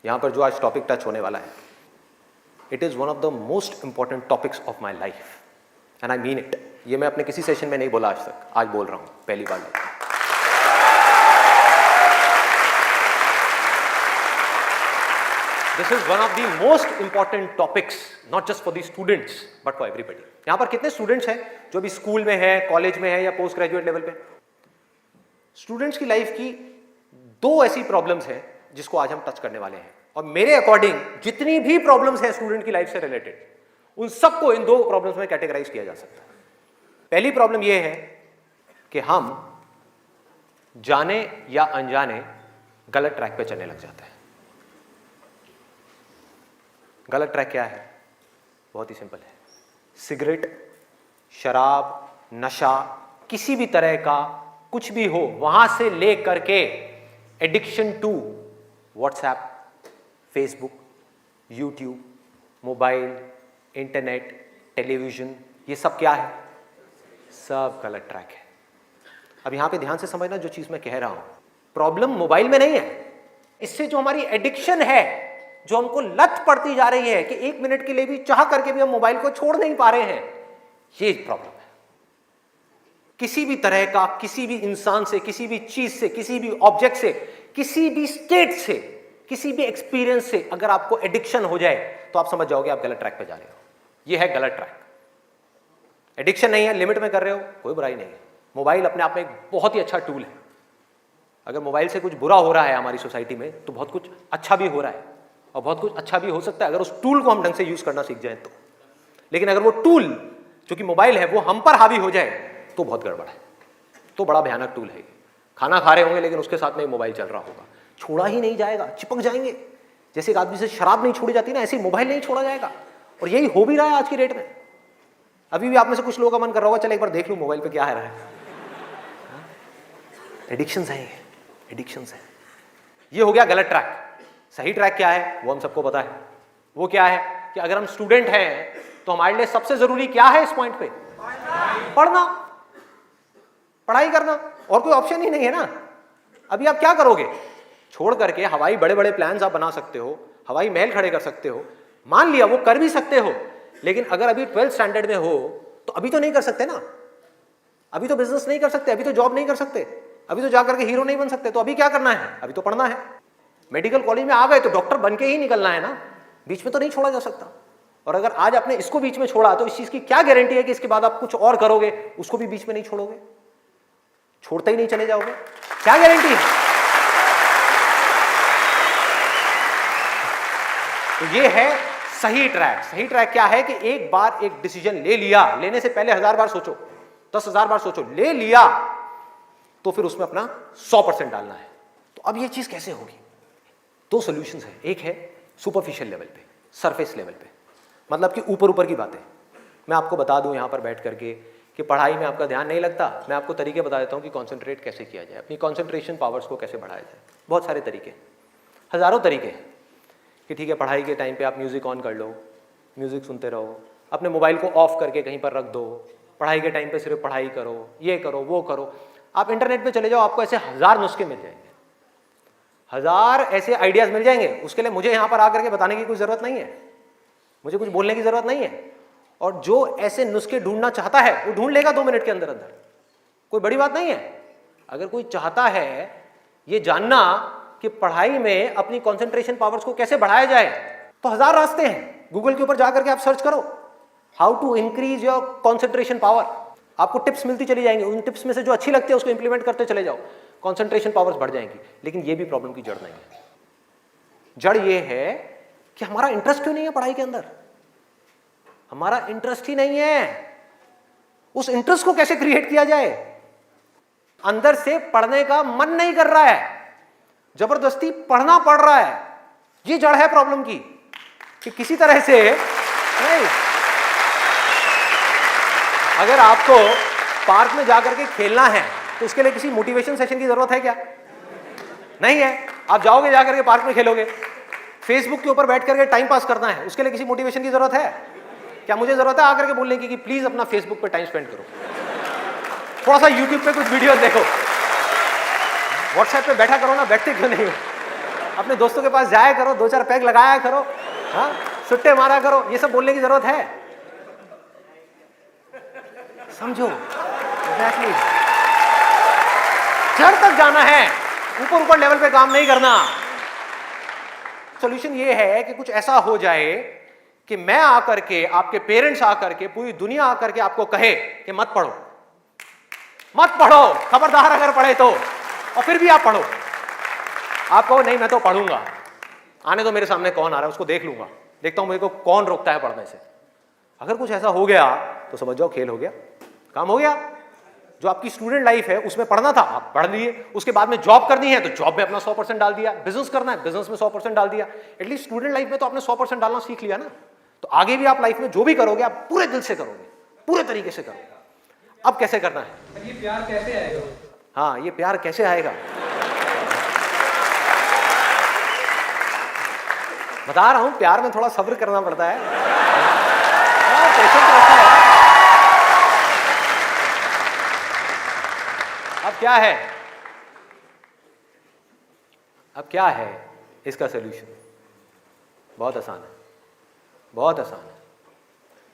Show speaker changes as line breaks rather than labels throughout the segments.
यहाँ पर जो आज टॉपिक टच होने वाला है, it is one of the most important topics of my life and I mean it. ये मैं अपने किसी सेशन में नहीं बोला आज तक, आज बोल रहा हूँ पहली बार। This is one of the most important topics, not just for the students but for everybody. यहाँ पर कितने स्टूडेंट्स हैं जो भी स्कूल में है, कॉलेज में है या पोस्ट ग्रेजुएट लेवल पे? स्टूडेंट्स की लाइफ की दो ऐसी प्रॉब्लम्स हैं जिसको आज हम टच करने वाले हैं, और मेरे अकॉर्डिंग जितनी भी प्रॉब्लम्स हैं स्टूडेंट की लाइफ से रिलेटेड, उन सबको इन दो प्रॉब्लम्स में कैटेगराइज किया जा सकता है। पहली प्रॉब्लम यह है कि हम जाने या अनजाने गलत ट्रैक पे चलने लग जाते हैं। गलत ट्रैक क्या है? बहुत ही सिंपल है। सिगरेट, शराब, नशा, किसी भी तरह का कुछ भी हो, वहां से ले करके addiction to WhatsApp, Facebook, YouTube, mobile, internet, television, ये सब क्या है? सब गलत ट्रैक है। अब यहां पे ध्यान से समझना जो चीज मैं कह रहा हूं। प्रॉब्लम मोबाइल में नहीं है, इससे जो हमारी एडिक्शन है, जो हमको लत पड़ती जा रही है कि 1 मिनट के लिए भी चाह करके भी हम मोबाइल को छोड़ नहीं पा रहे हैं, ये प्रॉब्लम है। किसी भी तरह का, किसी भी इंसान से, किसी भी चीज से, किसी भी ऑब्जेक्ट से, किसी भी स्टेट से, किसी भी एक्सपीरियंस से अगर आपको एडिक्शन हो जाए तो आप समझ जाओगे आप गलत ट्रैक पे जा रहे हो। ये है गलत ट्रैक। एडिक्शन नहीं है, लिमिट में कर रहे हो, कोई बुराई नहीं है। मोबाइल अपने आप में एक बहुत ही अच्छा टूल है। अगर मोबाइल से कुछ बुरा हो रहा है हमारी सोसाइटी में, तो बहुत कुछ अच्छा भी हो रहा है, और बहुत कुछ अच्छा भी हो सकता है अगर उस टूल को हम ढंग से यूज करना सीख जाए तो। लेकिन अगर वो टूल जो कि मोबाइल है वो हम पर हावी हो जाए तो बहुत गड़बड़ है, तो बड़ा भयानक टूल है। खाना खा रहे होंगे लेकिन उसके साथ में मोबाइल चल रहा होगा, छोड़ा ही नहीं जाएगा, चिपक जाएंगे। जैसे एक आदमी से शराब नहीं छोड़ी जाती ना, ऐसे मोबाइल नहीं छोड़ा जाएगा। और यही हो भी रहा है आज की डेट में। अभी भी आप में से कुछ लोगों का मन कर रहा होगा, चल एक बार देख लूं मोबाइल पे क्या है रहा है। एडिक्शंस है, एडिक्शंस है। ये हो गया गलत ट्रैक। सही ट्रैक क्या है वो हम सबको पता है। वो क्या है कि अगर हम स्टूडेंट हैं तो हमारे लिए सबसे जरूरी क्या है इस पॉइंट पे? पढ़ना, पढ़ाई करना, और कोई ऑप्शन ही नहीं है ना। अभी आप क्या करोगे? छोड़ करके हवाई बड़े बड़े प्लान्स आप बना सकते हो, हवाई महल खड़े कर सकते हो, मान लिया वो कर भी सकते हो, लेकिन अगर अभी 12th स्टैंडर्ड में हो तो अभी तो नहीं कर सकते ना। अभी तो बिजनेस नहीं कर सकते, अभी तो जॉब नहीं कर सकते, अभी तो जाकर के हीरो नहीं बन सकते। तो अभी क्या करना है? अभी तो पढ़ना है। मेडिकल कॉलेज में आ गए तो डॉक्टर बन के ही निकलना है ना, बीच में तो नहीं छोड़ा जा सकता। और अगर आज आपने इसको बीच में छोड़ा तो इस चीज की क्या गारंटी है कि इसके बाद आप कुछ और करोगे, उसको भी बीच में नहीं छोड़ोगे, छोड़ते ही नहीं चले जाओगे? क्या गारंटी है? तो ये है सही ट्रैक। सही ट्रैक क्या है कि एक बार एक डिसीजन ले लिया, लेने से पहले 1000 बार सोचो, 10,000 बार सोचो, ले लिया तो फिर उसमें अपना 100% डालना है। तो अब ये चीज कैसे होगी? दो सॉल्यूशंस है। एक है सुपरफिशियल लेवल पे, सरफेस लेवल पे, मतलब कि ऊपर ऊपर की बातें। मैं आपको बता दूं यहां पर बैठ करके कि पढ़ाई में आपका ध्यान नहीं लगता, मैं आपको तरीके बता देता हूं कि कॉन्सेंट्रेट कैसे किया जाए, अपनी कॉन्सेंट्रेशन पावर्स को कैसे बढ़ाया जाए। बहुत सारे तरीके, हजारों तरीके हैं कि ठीक है पढ़ाई के टाइम पे आप म्यूजिक ऑन कर लो, म्यूजिक सुनते रहो, अपने मोबाइल को ऑफ करके कहीं पर रख दो, पढ़ाई के टाइम पे सिर्फ पढ़ाई करो, ये करो वो करो। आप इंटरनेट पे चले जाओ, आपको ऐसे 1000 नुस्खे मिल जाएंगे, 1000 ऐसे आइडियाज मिल जाएंगे। उसके लिए मुझे यहाँ पर आकर के बताने की कोई जरूरत नहीं है, मुझे कुछ बोलने की जरूरत नहीं है। और जो ऐसे नुस्खे ढूंढना चाहता है वो ढूंढ लेगा 2 मिनट के अंदर अंदर, कोई बड़ी बात नहीं है। अगर कोई चाहता है ये जानना कि पढ़ाई में अपनी कंसंट्रेशन पावर्स को कैसे बढ़ाया जाए, तो 1000 रास्ते हैं। गूगल के ऊपर जाकर के आप सर्च करो how to increase your concentration power, आपको टिप्स मिलती चली जाएंगी। उन टिप्स में से जो अच्छी लगती है उसको इंप्लीमेंट करते चले जाओ, कंसंट्रेशन पावर्स बढ़ जाएंगी। लेकिन ये भी प्रॉब्लम की जड़ नहीं है। जड़ ये है कि हमारा इंटरेस्ट क्यों नहीं है पढ़ाई के अंदर? हमारा इंटरेस्ट ही नहीं है। उस इंटरेस्ट को कैसे क्रिएट किया जाए? अंदर से पढ़ने का मन नहीं कर रहा है, जबरदस्ती पढ़ना पड़ रहा है। ये जड़ है प्रॉब्लम की कि किसी तरह से नहीं। अगर आपको पार्क में जाकर के खेलना है तो उसके लिए किसी मोटिवेशन सेशन की जरूरत है क्या? नहीं है। आप जाओगे जाकर के पार्क में खेलोगे। फेसबुक के ऊपर बैठ करके टाइम पास करना है, उसके लिए किसी मोटिवेशन की जरूरत है क्या? मुझे जरूरत है आकर के बोलने की कि प्लीज अपना फेसबुक पे टाइम स्पेंड करो, थोड़ा सा यूट्यूब पे कुछ वीडियो देखो, व्हाट्सएप पे बैठा करो ना, बैठते क्यों नहीं हो? अपने दोस्तों के पास जाया करो, 2-4 पैग लगाया करो, हाँ, सुट्टे मारा करो, ये सब बोलने की जरूरत है? समझो, एग्जैक्टली। जड़ तक जाना है, ऊपर ऊपर लेवल पे काम नहीं करना। सॉल्यूशन ये है कि कुछ ऐसा हो जाए कि मैं आकर के, आपके पेरेंट्स आकर के, पूरी दुनिया आकर के आपको कहे कि मत पढ़ो, मत पढ़ो, खबरदार अगर पढ़े तो, और फिर भी आप पढ़ो। आप कहो नहीं मैं तो पढ़ूंगा, आने तो मेरे सामने कौन आ रहा है उसको देख लूंगा, देखता हूं मेरे को कौन रोकता है पढ़ने से। अगर कुछ ऐसा हो गया तो समझ जाओ खेल हो गया, काम हो गया। जो आपकी स्टूडेंट लाइफ है उसमें पढ़ना था आप पढ़ लिए, उसके बाद में जॉब करनी है तो जॉब में अपना 100% डाल दिया, बिजनेस करना है बिजनेस में 100% डाल दिया। एटलीस्ट स्टूडेंट लाइफ में तो आपने 100% डालना सीख लिया ना, तो आगे भी आप लाइफ में जो भी करोगे आप पूरे दिल से करोगे, पूरे तरीके से करोगे। अब कैसे करना है?
ये प्यार कैसे आएगा?
हाँ, ये प्यार कैसे आएगा? बता रहा हूं, प्यार में थोड़ा सब्र करना पड़ता है, पेशेंस रखना है। अब क्या है, अब क्या है इसका सलूशन? बहुत आसान है, बहुत आसान है।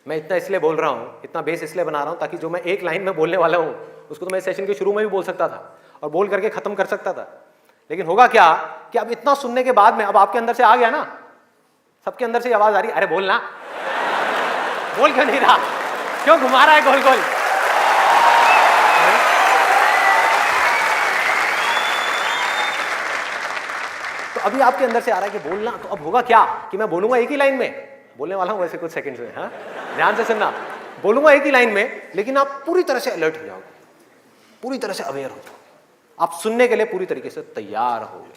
मैं इतना इसलिए बोल रहा हूं, इतना बेस इसलिए बना रहा हूं ताकि जो मैं एक लाइन में बोलने वाला हूं उसको तो मैं सेशन के शुरू में भी बोल सकता था और बोल करके खत्म कर सकता था। लेकिन होगा क्या कि अब इतना सुनने के बाद में अब आपके अंदर से आ गया ना, सबके अंदर से आवाज आ रही, अरे बोलना, बोल क्यों नहीं रहा, क्यों घुमा रहा है गोल गोल? तो अभी आपके अंदर से आ रहा है कि बोलना, तो अब होगा क्या कि मैं बोलूंगा एक ही लाइन में, बोलने वाला हूं वैसे कुछ सेकंड्स में, हाँ ध्यान से सुनना, बोलूंगा एक ही लाइन में, लेकिन आप पूरी तरह से अलर्ट हो जाओगे, पूरी तरह से अवेयर हो जाओगे, आप सुनने के लिए पूरी तरीके से तैयार होगे।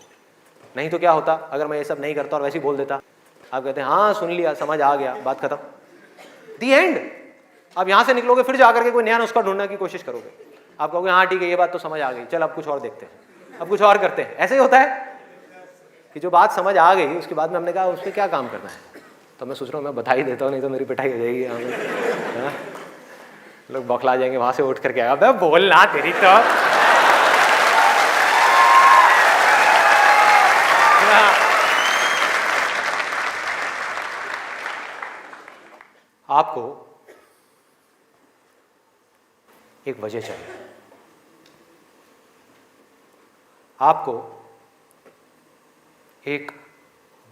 नहीं तो क्या होता अगर मैं ये सब नहीं करता और वैसे ही बोल देता, आप कहते हैं हाँ सुन लिया, समझ आ गया, बात खत्म, दी एंड। अब यहां से निकलोगे फिर जाकर के कोई नया नुस्खा ढूंढने की कोशिश करोगे, आप कहोगे हाँ ठीक है ये बात तो समझ आ गई, चल अब कुछ और देखते हैं, अब कुछ और करते हैं। ऐसे ही होता है कि जो बात समझ आ गई उसके बाद में हमने कहा उस पर क्या काम करना है, तो मैं सोच रहा हूँ मैं बधाई देता हूँ, नहीं तो मेरी पिटाई हो जाएगी यहाँ में, लोग बौखला जाएंगे, वहां से उठ करके आएगा बोलना तेरी तो। आपको एक वजह चाहिए, आपको एक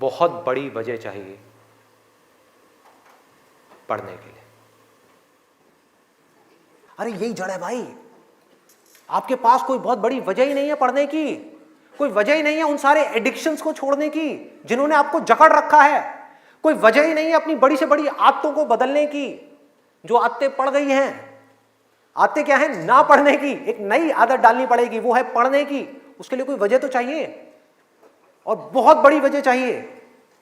बहुत बड़ी वजह चाहिए पढ़ने के लिए। अरे यही जड़ है भाई, आपके पास कोई बहुत बड़ी वजह ही नहीं है पढ़ने की, कोई वजह ही नहीं है उन सारे एडिक्शंस को छोड़ने की जिन्होंने आपको जकड़ रखा है, कोई वजह ही नहीं है अपनी बड़ी से बड़ी आदतों को बदलने की, जो आदतें पड़ गई हैं। आदतें क्या है? ना पढ़ने की, एक नई आदत डालनी पड़ेगी, वो है पढ़ने की। उसके लिए कोई वजह तो चाहिए, और बहुत बड़ी वजह चाहिए,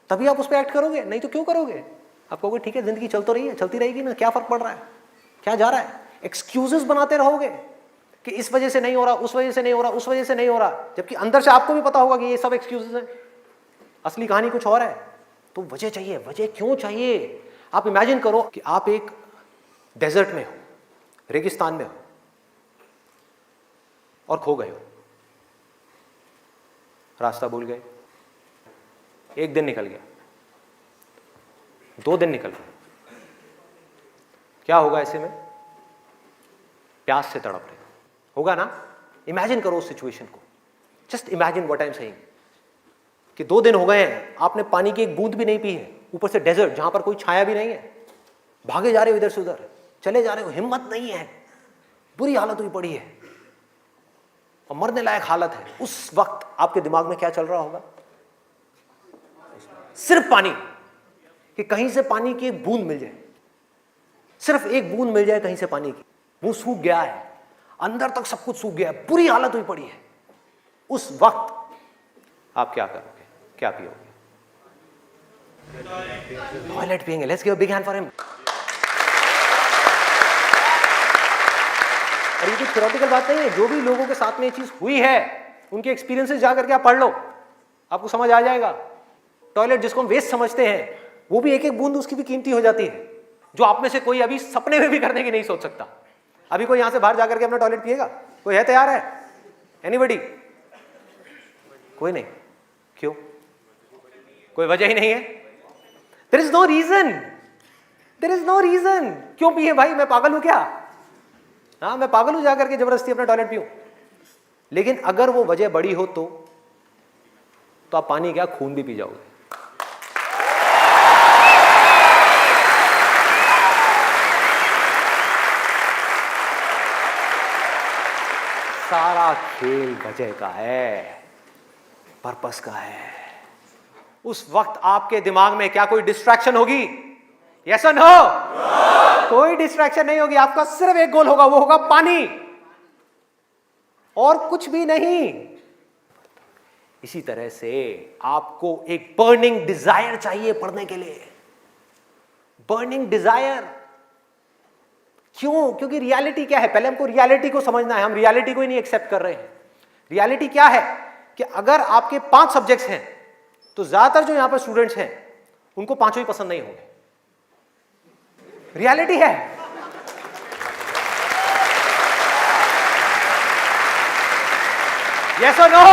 तभी आप उस पर एक्ट करोगे, नहीं तो क्यों करोगे? आप कहोगे ठीक है जिंदगी चल तो रही है, चलती रहेगी ना, क्या फर्क पड़ रहा है, क्या जा रहा है? एक्सक्यूजेस बनाते रहोगे कि इस वजह से नहीं हो रहा, उस वजह से नहीं हो रहा, उस वजह से नहीं हो रहा, जबकि अंदर से आपको भी पता होगा कि ये सब एक्सक्यूजेस हैं, असली कहानी कुछ और है। तो वजह चाहिए। वजह क्यों चाहिए? आप इमेजिन करो कि आप एक डेजर्ट में हो, रेगिस्तान में हो और खो गए हो, रास्ता भूल गए, एक दिन निकल गया, 2 दिन निकल गए, क्या होगा ऐसे में? प्यास से तड़प रहे होगा ना? इमेजिन करो उस सिचुएशन को, just imagine what I am saying कि 2 दिन हो गए हैं, आपने पानी की एक बूंद भी नहीं पी है, ऊपर से डेजर्ट जहां पर कोई छाया भी नहीं है, भागे जा रहे हो इधर से उधर, चले जा रहे हो, हिम्मत नहीं है, बुरी हालत हुई पड़ी है और मरने लायक हालत है। उस वक्त आपके दिमाग में क्या चल रहा होगा? सिर्फ पानी, कि कहीं से पानी की एक बूंद मिल जाए, सिर्फ एक बूंद मिल जाए कहीं से पानी की। मुंह सूख गया है, अंदर तक सब कुछ सूख गया है, बुरी हालत हुई पड़ी है। उस वक्त आप क्या करोगे? क्या पियोगे? टॉयलेट पिएंगे। Let's give a big hand for him. और ये कुछ थ्योरेटिकल बात नहीं है, जो भी लोगों के साथ में ये चीज हुई है उनके एक्सपीरियंसेस जाकर के आप पढ़ लो, आपको समझ आ जाएगा। टॉयलेट जिसको हम वेस्ट समझते हैं, वो भी एक एक बूंद उसकी भी कीमती हो जाती है, जो आप में से कोई अभी सपने में भी करने की नहीं सोच सकता। अभी कोई यहां से बाहर जाकर के अपना टॉयलेट पिएगा? कोई है तैयार है? एनीबॉडी? कोई नहीं। क्यों? कोई वजह ही नहीं है। There is no reason, there is no reason. क्यों पिए भाई, मैं पागल हूं क्या? हाँ, मैं पागल हूं जाकर के जबरदस्ती अपना टॉयलेट पीऊं? लेकिन अगर वो वजह बड़ी हो तो आप पानी क्या, खून भी पी जाओगे। सारा खेल वजह का है, पर्पस का है। उस वक्त आपके दिमाग में क्या कोई डिस्ट्रैक्शन होगी? यस और नो? कोई डिस्ट्रैक्शन नहीं होगी। आपका सिर्फ एक गोल होगा, वो होगा पानी, और कुछ भी नहीं। इसी तरह से आपको एक बर्निंग डिजायर चाहिए पढ़ने के लिए, बर्निंग डिजायर। क्यों? क्योंकि रियलिटी क्या है, पहले हमको रियलिटी को समझना है। हम रियलिटी को ही नहीं एक्सेप्ट कर रहे हैं। रियलिटी क्या है कि अगर आपके 5 सब्जेक्ट्स हैं तो ज्यादातर जो यहां पर स्टूडेंट्स हैं उनको 5 ही पसंद नहीं होंगे। रियलिटी है। यस और नो?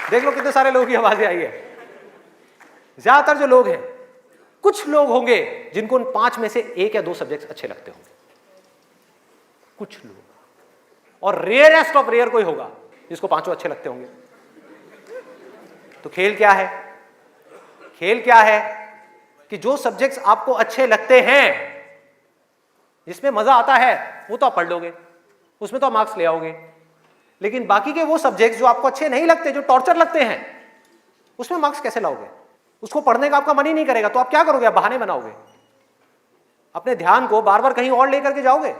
देख लो कितने सारे लोगों की आवाजें आई है। ज्यादातर जो लोग हैं, कुछ लोग होंगे जिनको उन 5 में से 1 या 2 सब्जेक्ट्स अच्छे लगते होंगे, कुछ लोग, और रेयरेस्ट ऑफ रेयर कोई होगा जिसको 5 अच्छे लगते होंगे। तो खेल क्या है? खेल क्या है कि जो सब्जेक्ट्स आपको अच्छे लगते हैं, जिसमें मजा आता है, वो तो आप पढ़ लोगे, उसमें तो आप मार्क्स ले आओगे। लेकिन बाकी के वो सब्जेक्ट्स जो आपको अच्छे नहीं लगते, जो टॉर्चर लगते हैं, उसमें मार्क्स कैसे लाओगे? उसको पढ़ने का आपका मन ही नहीं करेगा, तो आप क्या करोगे? आप बहाने बनाओगे, अपने ध्यान को बार बार कहीं और लेकर के जाओगे।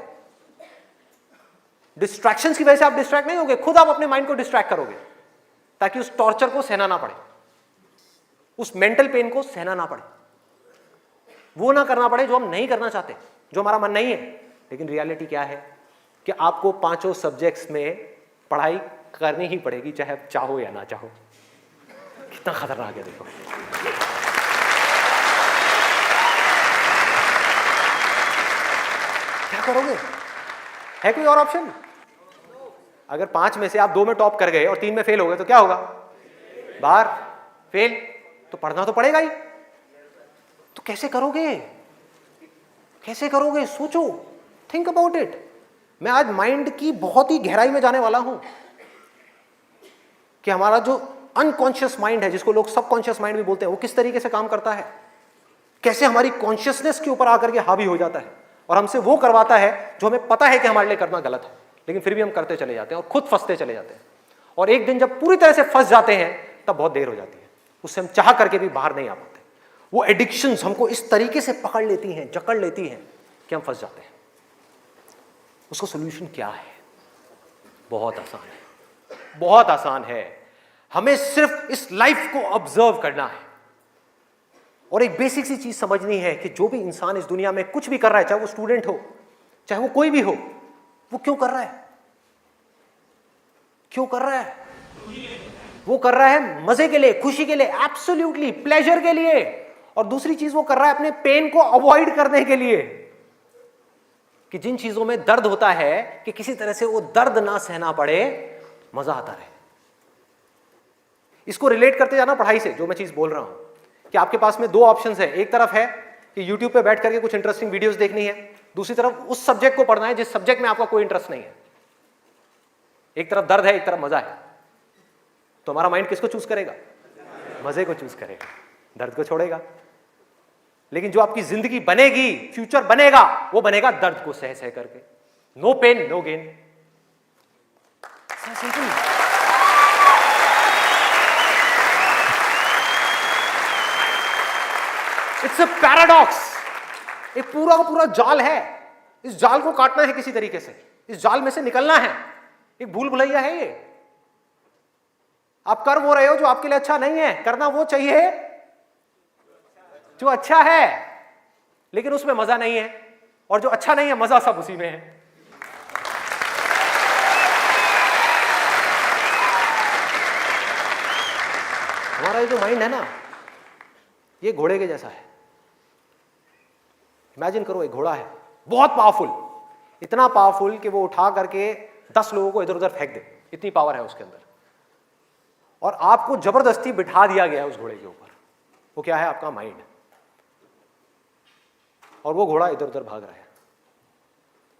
डिस्ट्रैक्शंस की वजह से आप डिस्ट्रैक्ट नहीं होगे, खुद आप अपने माइंड को डिस्ट्रैक्ट करोगे, ताकि उस टॉर्चर को सहना ना पड़े, उस मेंटल पेन को सहना ना पड़े, वो ना करना पड़े जो हम नहीं करना चाहते, जो हमारा मन नहीं है। लेकिन रियलिटी क्या है कि आपको 5 सब्जेक्ट्स में पढ़ाई करनी ही पड़ेगी, चाहे आप चाहो या ना चाहो। कितना खतरनाक है देखो। क्या करोगे? है कोई और ऑप्शन? अगर 5 में से आप 2 में टॉप कर गए और 3 में फेल हो गए तो क्या होगा? बाहर, फेल। तो पढ़ना तो पड़ेगा ही। तो कैसे करोगे? कैसे करोगे? सोचो, थिंक अबाउट इट। मैं आज माइंड की बहुत ही गहराई में जाने वाला हूं कि हमारा जो अनकॉन्शियस माइंड है, जिसको लोग सबकॉन्शियस माइंड भी बोलते हैं, वो किस तरीके से काम करता है, कैसे हमारी कॉन्शियसनेस के ऊपर आकर के हावी हो जाता है और हमसे वो करवाता है जो हमें पता है कि हमारे लिए करना गलत है, लेकिन फिर भी हम करते चले जाते हैं और खुद फंसते चले जाते हैं। और एक दिन जब पूरी तरह से फंस जाते हैं तब बहुत देर हो जाती है, उससे हम चाह करके भी बाहर नहीं आ पाते। वो एडिक्शंस हमको इस तरीके से पकड़ लेती हैं, जकड़ लेती हैं कि हम फंस जाते हैं। उसका सोल्यूशन क्या है? बहुत आसान है, बहुत आसान है। हमें सिर्फ इस लाइफ को ऑब्जर्व करना है और एक बेसिक सी चीज समझनी है कि जो भी इंसान इस दुनिया में कुछ भी कर रहा है, चाहे वो स्टूडेंट हो, चाहे वो कोई भी हो, वो क्यों कर रहा है? क्यों कर रहा है? वो कर रहा है मजे के लिए, खुशी के लिए, एब्सोल्युटली प्लेजर के लिए। और दूसरी चीज वो कर रहा है अपने पेन को अवॉइड करने के लिए, कि जिन चीजों में दर्द होता है कि किसी तरह से वो दर्द ना सहना पड़े, मजा आता रहे। इसको रिलेट करते जाना पढ़ाई से, जो मैं चीज बोल रहा हूं कि आपके पास में 2 ऑप्शंस है। एक तरफ है कि YouTube पे बैठ करके कुछ इंटरेस्टिंग वीडियोस देखनी है, दूसरी तरफ उस सब्जेक्ट को पढ़ना है जिस सब्जेक्ट में आपका कोई इंटरेस्ट नहीं है। एक तरफ दर्द है, एक तरफ मजा है, तो हमारा माइंड किसको चूज करेगा? मजे को चूज करेगा, दर्द को छोड़ेगा। लेकिन जो आपकी जिंदगी बनेगी, फ्यूचर बनेगा, वो बनेगा दर्द को सह सह करके। No pain no gain. It's a paradox. एक पूरा का पूरा जाल है, इस जाल को काटना है किसी तरीके से, इस जाल में से निकलना है। एक भूल भुलैया है ये। आप कर वो रहे हो जो आपके लिए अच्छा नहीं है, करना वो चाहिए जो अच्छा है, लेकिन उसमें मजा नहीं है, और जो अच्छा नहीं है मजा सब उसी में है। हमारा ये जो माइंड है ना, ये घोड़े के जैसा है। इमेजिन करो, एक घोड़ा है बहुत पावरफुल, इतना पावरफुल कि वो उठा करके 10 लोगों को इधर उधर फेंक दे, इतनी पावर है उसके अंदर। और आपको जबरदस्ती बिठा दिया गया है उस घोड़े के ऊपर। वो क्या है? आपका माइंड। और वो घोड़ा इधर उधर भाग रहा है,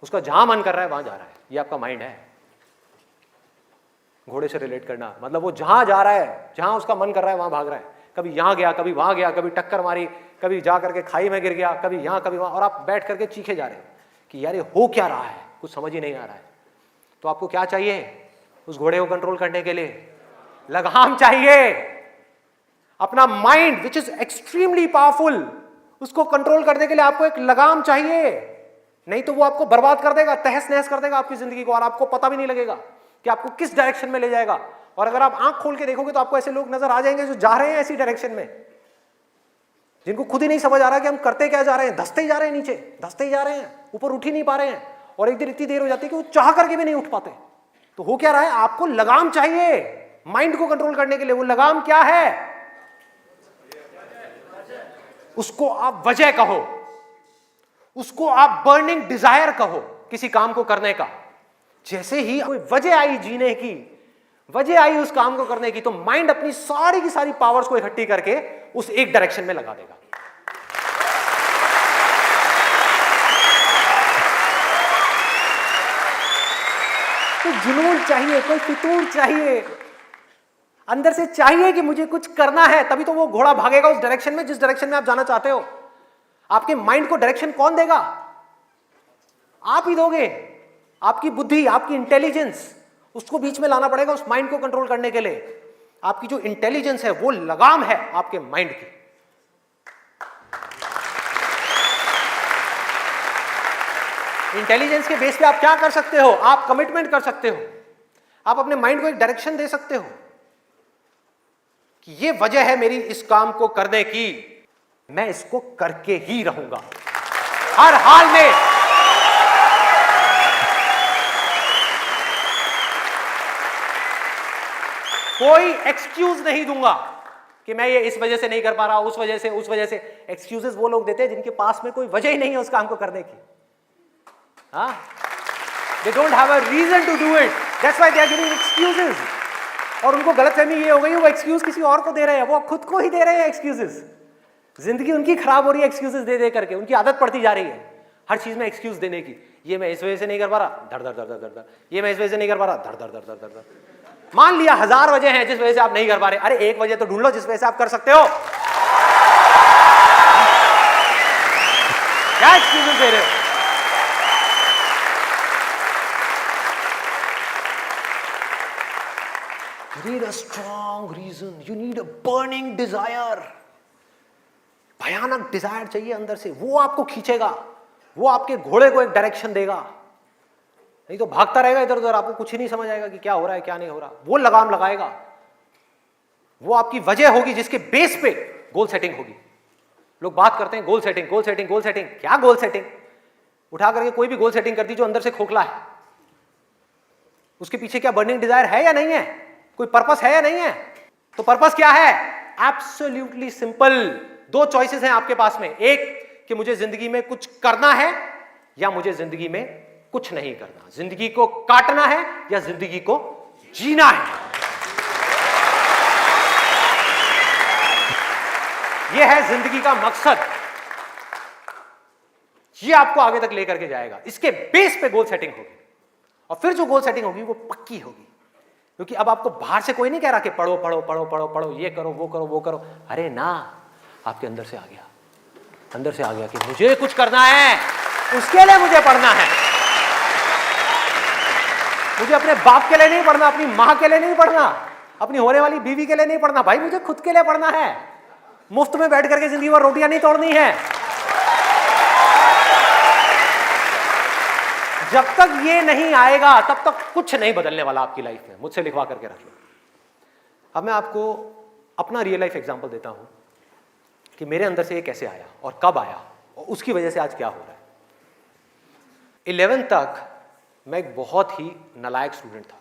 उसका जहां मन कर रहा है वहां जा रहा है। ये आपका माइंड है। घोड़े से रिलेट करना मतलब वो जहां जा रहा है, जहां उसका मन कर रहा है वहां भाग रहा है। कभी यहां गया, कभी वहां गया, कभी टक्कर मारी, कभी जा करके खाई में गिर गया, कभी यहां कभी वहां, और आप बैठ करके चीखे जा रहे हैं कि यार ये हो क्या रहा है, कुछ समझ ही नहीं आ रहा है। तो आपको क्या चाहिए उस घोड़े को कंट्रोल करने के लिए? लगाम चाहिए। अपना mind which is extremely powerful, उसको कंट्रोल करने के लिए आपको एक लगाम चाहिए। नहीं तो वो आपको बर्बाद कर देगा, तहस नहस कर देगा आपकी जिंदगी को, और आपको पता भी नहीं लगेगा कि आपको किस डायरेक्शन में ले जाएगा। और अगर आप आंख खोल के देखोगे तो आपको ऐसे लोग नजर आ जाएंगे जो जा रहे हैं ऐसी डायरेक्शन में, जिनको खुद ही नहीं समझ आ रहा कि हम करते क्या जा रहे हैं, धंसते ही जा रहे हैं, नीचे धंसते ही जा रहे हैं, ऊपर उठ ही नहीं पा रहे हैं। और एक दिन इतनी देर हो जाती है कि वो चाह करके भी नहीं उठ पाते। तो हो क्या रहा है? आपको लगाम चाहिए माइंड को कंट्रोल करने के लिए। वो लगाम क्या है? उसको आप वजह कहो, उसको आप बर्निंग डिजायर कहो किसी काम को करने का। जैसे ही कोई वजह आई जीने की, वजह आई उस काम को करने की, तो माइंड अपनी सारी की सारी पावर्स को इकट्ठी करके उस एक डायरेक्शन में लगा देगा। तो जुनून चाहिए, कोई फितूर चाहिए, अंदर से चाहिए कि मुझे कुछ करना है, तभी तो वो घोड़ा भागेगा उस डायरेक्शन में जिस डायरेक्शन में आप जाना चाहते हो। आपके माइंड को डायरेक्शन कौन देगा? आप ही दोगे। आपकी बुद्धि, आपकी इंटेलिजेंस, उसको बीच में लाना पड़ेगा उस माइंड को कंट्रोल करने के लिए। आपकी जो इंटेलिजेंस है वो लगाम है आपके माइंड की। इंटेलिजेंस के बेस पे आप क्या कर सकते हो? आप कमिटमेंट कर सकते हो, आप अपने माइंड को एक डायरेक्शन दे सकते हो कि ये वजह है मेरी इस काम को करने की, मैं इसको करके ही रहूंगा हर हाल में। कोई एक्सक्यूज नहीं दूंगा कि मैं ये इस वजह से नहीं कर पा रहा, उस वजह से। एक्सक्यूजेस वो लोग देते हैं जिनके पास में कोई वजह ही नहीं है उस काम को करने की। They don't have a reason to do it. That's why they are giving excuses. और उनको गलतफहमी ये हो गई, वो एक्सक्यूज किसी और को दे रहे हैं, वो खुद को ही दे रहे हैं एक्सक्यूजेस। जिंदगी उनकी खराब हो रही है एक्सक्यूजेस दे दे करके, उनकी आदत पड़ती जा रही है हर चीज में एक्सक्यूज देने की। ये मैं इस वजह से नहीं कर पा रहा, धड़ धड़ धड़ धड़ धड़, ये मैं इस वजह से नहीं कर पा रहा, धड़ धड़ धड़ धड़ धड़। मान लिया 1000 वजह हैं जिस वजह से आप नहीं कर पा रहे, अरे एक वजह तो ढूंढ लो जिस वजह से आप कर सकते हो। क्या एक्सक्यूजेस दे रहे हो? You need a strong reason. You need a burning desire. भयानक डिजायर चाहिए अंदर से, वो आपको खींचेगा, वो आपके घोड़े को एक डायरेक्शन देगा। नहीं तो भागता रहेगा इधर उधर, आपको कुछ ही नहीं समझ आएगा कि क्या हो रहा है क्या नहीं हो रहा। वो लगाम लगाएगा, वो आपकी वजह होगी जिसके बेस पे गोल सेटिंग होगी। लोग बात करते हैं goal setting, goal setting, goal setting. क्या गोल सेटिंग? उठा करके कोई भी गोल सेटिंग करती जो अंदर से खोखला है, उसके पीछे क्या बर्निंग डिजायर है या नहीं है? कोई पर्पस है या नहीं है? तो पर्पस क्या है? Absolutely simple. 2 चॉइसेस हैं आपके पास में, एक कि मुझे जिंदगी में कुछ करना है या मुझे जिंदगी में कुछ नहीं करना। जिंदगी को काटना है या जिंदगी को जीना है। यह है जिंदगी का मकसद। यह आपको आगे तक लेकर के जाएगा। इसके बेस पे गोल सेटिंग होगी, और फिर जो गोल सेटिंग होगी वो पक्की होगी। क्योंकि अब आपको बाहर से कोई नहीं कह रहा कि पढ़ो पढ़ो पढ़ो पढ़ो पढ़ो, ये करो वो करो वो करो। अरे ना, आपके अंदर से आ गया, अंदर से आ गया कि मुझे कुछ करना है, उसके लिए मुझे पढ़ना है। मुझे अपने बाप के लिए नहीं पढ़ना, अपनी मां के लिए नहीं पढ़ना, अपनी होने वाली बीवी के लिए नहीं पढ़ना, भाई मुझे खुद के लिए पढ़ना है। मुफ्त में बैठ करके जिंदगी भर रोटियां नहीं तोड़नी है। जब तक ये नहीं आएगा तब तक कुछ नहीं बदलने वाला आपकी लाइफ में। मुझसे लिखवा करके रख लो। अब मैं आपको अपना रियल लाइफ एग्जांपल देता हूं कि मेरे अंदर से ये कैसे आया और कब आया और उसकी वजह से आज क्या हो रहा है। 11th तक मैं एक बहुत ही नालायक स्टूडेंट था।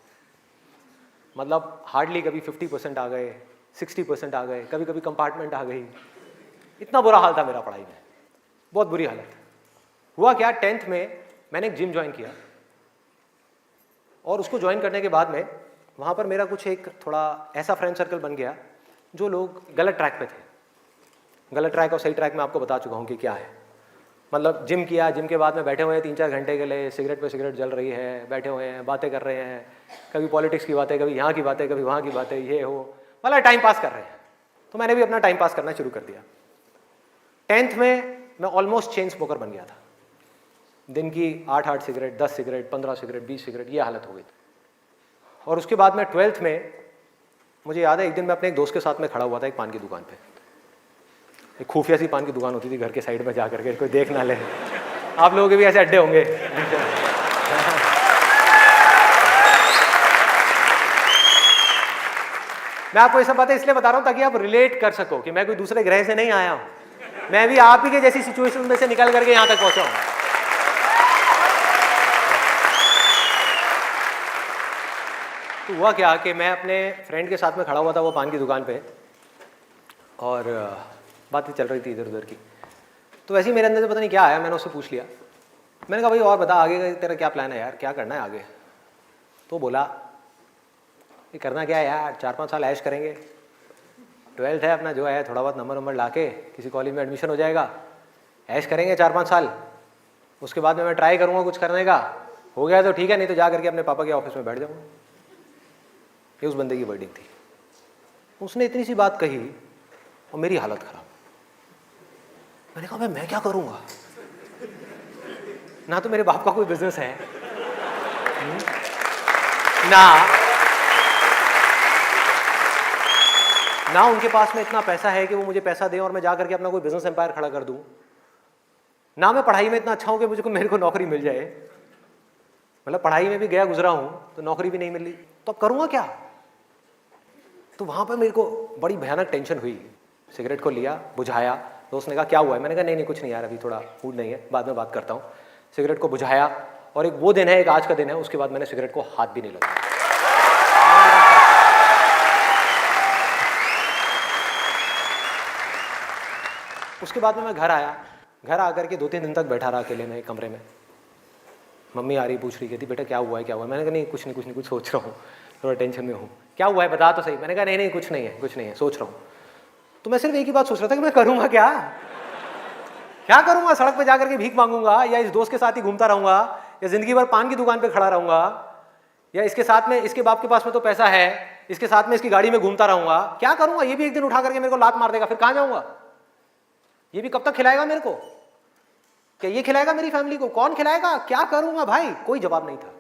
मतलब हार्डली कभी 50% आ गए, 60% आ गए, कभी कभी कंपार्टमेंट आ गई। इतना बुरा हाल था मेरा पढ़ाई में, बहुत बुरी हालत। हुआ क्या, 10th में मैंने एक जिम ज्वाइन किया, और उसको ज्वाइन करने के बाद में वहाँ पर मेरा कुछ एक थोड़ा ऐसा फ्रेंड सर्कल बन गया जो लोग गलत ट्रैक पे थे। गलत ट्रैक और सही ट्रैक मैं आपको बता चुका हूँ कि क्या है। मतलब जिम किया, जिम के बाद में बैठे हुए हैं 3-4 घंटे के लिए, सिगरेट पे सिगरेट जल रही है, बैठे हुए हैं, बातें कर रहे हैं, कभी पॉलिटिक्स की बातें, कभी यहाँ की बातें, कभी वहाँ की बातें, ये हो, मतलब टाइम पास कर रहे हैं। तो मैंने भी अपना टाइम पास करना शुरू कर दिया। 10th में मैं ऑलमोस्ट चेन स्मोकर बन गया था। दिन की 8 सिगरेट, 10 सिगरेट, 15 सिगरेट, 20 सिगरेट, ये हालत हो गई थी। और उसके बाद में 12th में मुझे याद है, एक दिन मैं अपने एक दोस्त के साथ में खड़ा हुआ था एक पान की दुकान पे। एक खुफिया सी पान की दुकान होती थी घर के साइड में, जा करके कोई देख ना ले। आप लोगों के भी ऐसे अड्डे होंगे। मैं आपको ये सब बातें इसलिए बता रहा हूं ताकि आप रिलेट कर सको कि मैं कोई दूसरे ग्रह से नहीं आया हूं, मैं भी आप ही के जैसी सिचुएशन में से निकल करके यहां तक पहुंचा हूं। तो हुआ क्या कि मैं अपने फ्रेंड के साथ में खड़ा हुआ था वो पान की दुकान पे, और बातें चल रही थी इधर उधर की। तो वैसे ही मेरे अंदर से पता नहीं क्या आया, मैंने उससे पूछ लिया। मैंने कहा भाई और बता, आगे का तेरा क्या प्लान है यार, क्या करना है आगे? तो बोला ये करना क्या है यार, 4-5 साल ऐश करेंगे, 12th है अपना, जो है थोड़ा बहुत नंबर ला के किसी कॉलेज में एडमिशन हो जाएगा, ऐश करेंगे 4-5 साल, उसके बाद में मैं ट्राई करूँगा कुछ करने का, हो गया तो ठीक है, नहीं तो जा करके अपने पापा के ऑफिस में बैठ जाऊँगा। ये उस बंदे की वर्डिंग थी। उसने इतनी सी बात कही और मेरी हालत खराब। मैंने कहा भाई मैं क्या करूँगा, ना तो मेरे बाप का कोई बिजनेस है, ना उनके पास में इतना पैसा है कि वो मुझे पैसा दें और मैं जा करके अपना कोई बिजनेस एम्पायर खड़ा कर दूं, ना मैं पढ़ाई में इतना अच्छा हूं कि मुझे मेरे को नौकरी मिल जाए। मतलब पढ़ाई में भी गया गुजरा हूं तो नौकरी भी नहीं मिल रही, तो अब करूंगा क्या? तो वहां पर मेरे को बड़ी भयानक टेंशन हुई। सिगरेट को लिया, बुझाया। दोस्त ने कहा क्या हुआ है? मैंने कहा नहीं कुछ नहीं यार, अभी थोड़ा मूड नहीं है, बाद में बात करता हूँ। सिगरेट को बुझाया, और एक वो दिन है, एक आज का दिन है, उसके बाद मैंने सिगरेट को हाथ भी नहीं लगाया। उसके बाद में मैं घर आया। घर आकर के 2-3 दिन तक बैठा रहा अकेले में कमरे में। मम्मी आ रही, पूछ रही, कहती बेटा क्या हुआ है, क्या हुआ है? मैंने कहा नहीं कुछ नहीं, कुछ सोच रहा हूँ, थोड़ा टेंशन में हूँ। क्या हुआ है बता तो सही। मैंने कहा नहीं कुछ नहीं है, सोच रहा हूँ। तो मैं सिर्फ एक ही बात सोच रहा था कि मैं करूँगा क्या करूँगा? सड़क पर जाकर के भीख मांगूंगा, या इस दोस्त के साथ ही घूमता रहूँगा, या जिंदगी भर पान की दुकान पर खड़ा रहूँगा, या इसके साथ में, इसके बाप के पास में तो पैसा है, इसके साथ में इसकी गाड़ी में घूमता रहूँगा? क्या करूँगा? ये भी एक दिन उठा करके मेरे को लात मार देगा, फिर कहाँ जाऊँगा? ये भी कब तक खिलाएगा मेरे को? क्या ये खिलाएगा मेरी फैमिली को? कौन खिलाएगा? क्या करूंगा भाई? कोई जवाब नहीं था,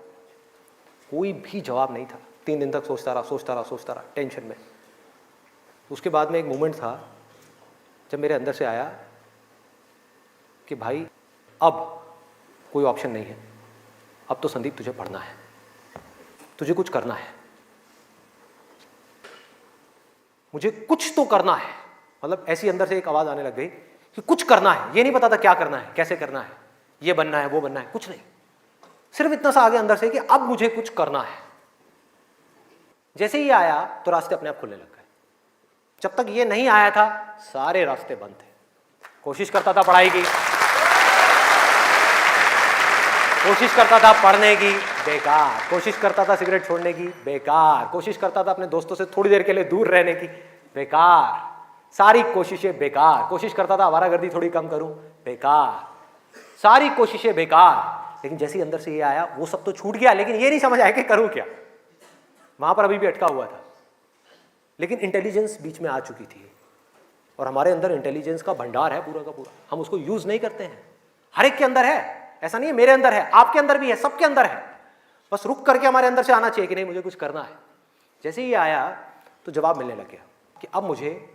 कोई भी जवाब नहीं था। 3 दिन तक सोचता रहा टेंशन में। उसके बाद में एक मोमेंट था जब मेरे अंदर से आया कि भाई अब कोई ऑप्शन नहीं है, अब तो संदीप तुझे पढ़ना है, तुझे कुछ करना है, मुझे कुछ तो करना है। मतलब ऐसी अंदर से एक आवाज आने लग गई कि कुछ करना है। ये नहीं पता था क्या करना है, कैसे करना है, ये बनना है, वो बनना है, कुछ नहीं, सिर्फ इतना सा आगे अंदर से कि अब मुझे कुछ करना है। जैसे ही आया तो रास्ते अपने आप खुलने लग गए। जब तक ये नहीं आया था सारे रास्ते बंद थे। कोशिश करता था पढ़ाई की, कोशिश करता था पढ़ने की, बेकार। कोशिश करता था सिगरेट छोड़ने की, बेकार। कोशिश करता था अपने दोस्तों से थोड़ी देर के लिए दूर रहने की, बेकार। सारी कोशिशें बेकार। कोशिश करता था आवारागर्दी थोड़ी कम करूं, बेकार। सारी कोशिशें बेकार। लेकिन जैसे ही अंदर से ये आया वो सब तो छूट गया, लेकिन ये नहीं समझ आया कि करूं क्या। वहां पर अभी भी अटका हुआ था, लेकिन इंटेलिजेंस बीच में आ चुकी थी। और हमारे अंदर इंटेलिजेंस का भंडार है पूरा का पूरा, हम उसको यूज नहीं करते हैं। हर एक के अंदर है, ऐसा नहीं है मेरे अंदर है, आपके अंदर भी है, सबके अंदर है। बस रुक करके हमारे अंदर से आना चाहिए कि नहीं मुझे कुछ करना है। जैसे ही आया तो जवाब मिलने लग गया कि अब मुझे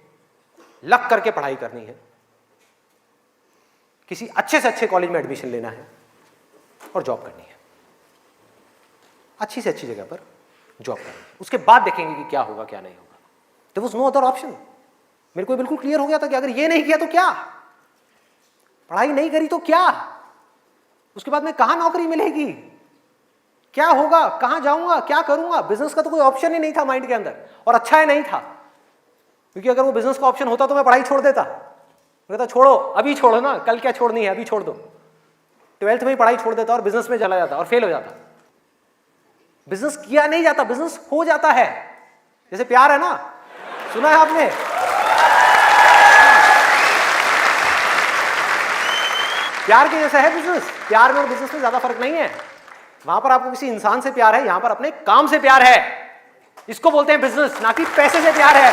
लग करके पढ़ाई करनी है, किसी अच्छे से अच्छे कॉलेज में एडमिशन लेना है और जॉब करनी है, अच्छी से अच्छी जगह पर जॉब करनी है। उसके बाद देखेंगे कि क्या होगा क्या नहीं होगा। There was no other option. मेरे को बिल्कुल क्लियर हो गया था कि अगर ये नहीं किया तो क्या, पढ़ाई नहीं करी तो क्या, उसके बाद में कहां नौकरी मिलेगी, क्या होगा, कहां जाऊंगा, क्या करूंगा। बिजनेस का तो कोई ऑप्शन ही नहीं था माइंड के अंदर, और अच्छा है नहीं था, क्योंकि अगर वो बिजनेस का ऑप्शन होता तो मैं पढ़ाई छोड़ देता। मैं कहता छोड़ो, अभी छोड़ो ना, कल क्या छोड़नी है, अभी छोड़ दो। 12th में ही पढ़ाई छोड़ देता और बिजनेस में चला जाता और फेल हो जाता। बिजनेस किया नहीं जाता, बिजनेस हो जाता है। जैसे प्यार है ना, सुना है आपने? प्यार के जैसा है बिजनेस। प्यार में और बिजनेस में ज्यादा फर्क नहीं है। वहां पर आपको किसी इंसान से प्यार है, यहां पर अपने काम से प्यार है। इसको बोलते हैं बिजनेस, ना कि पैसे से प्यार है।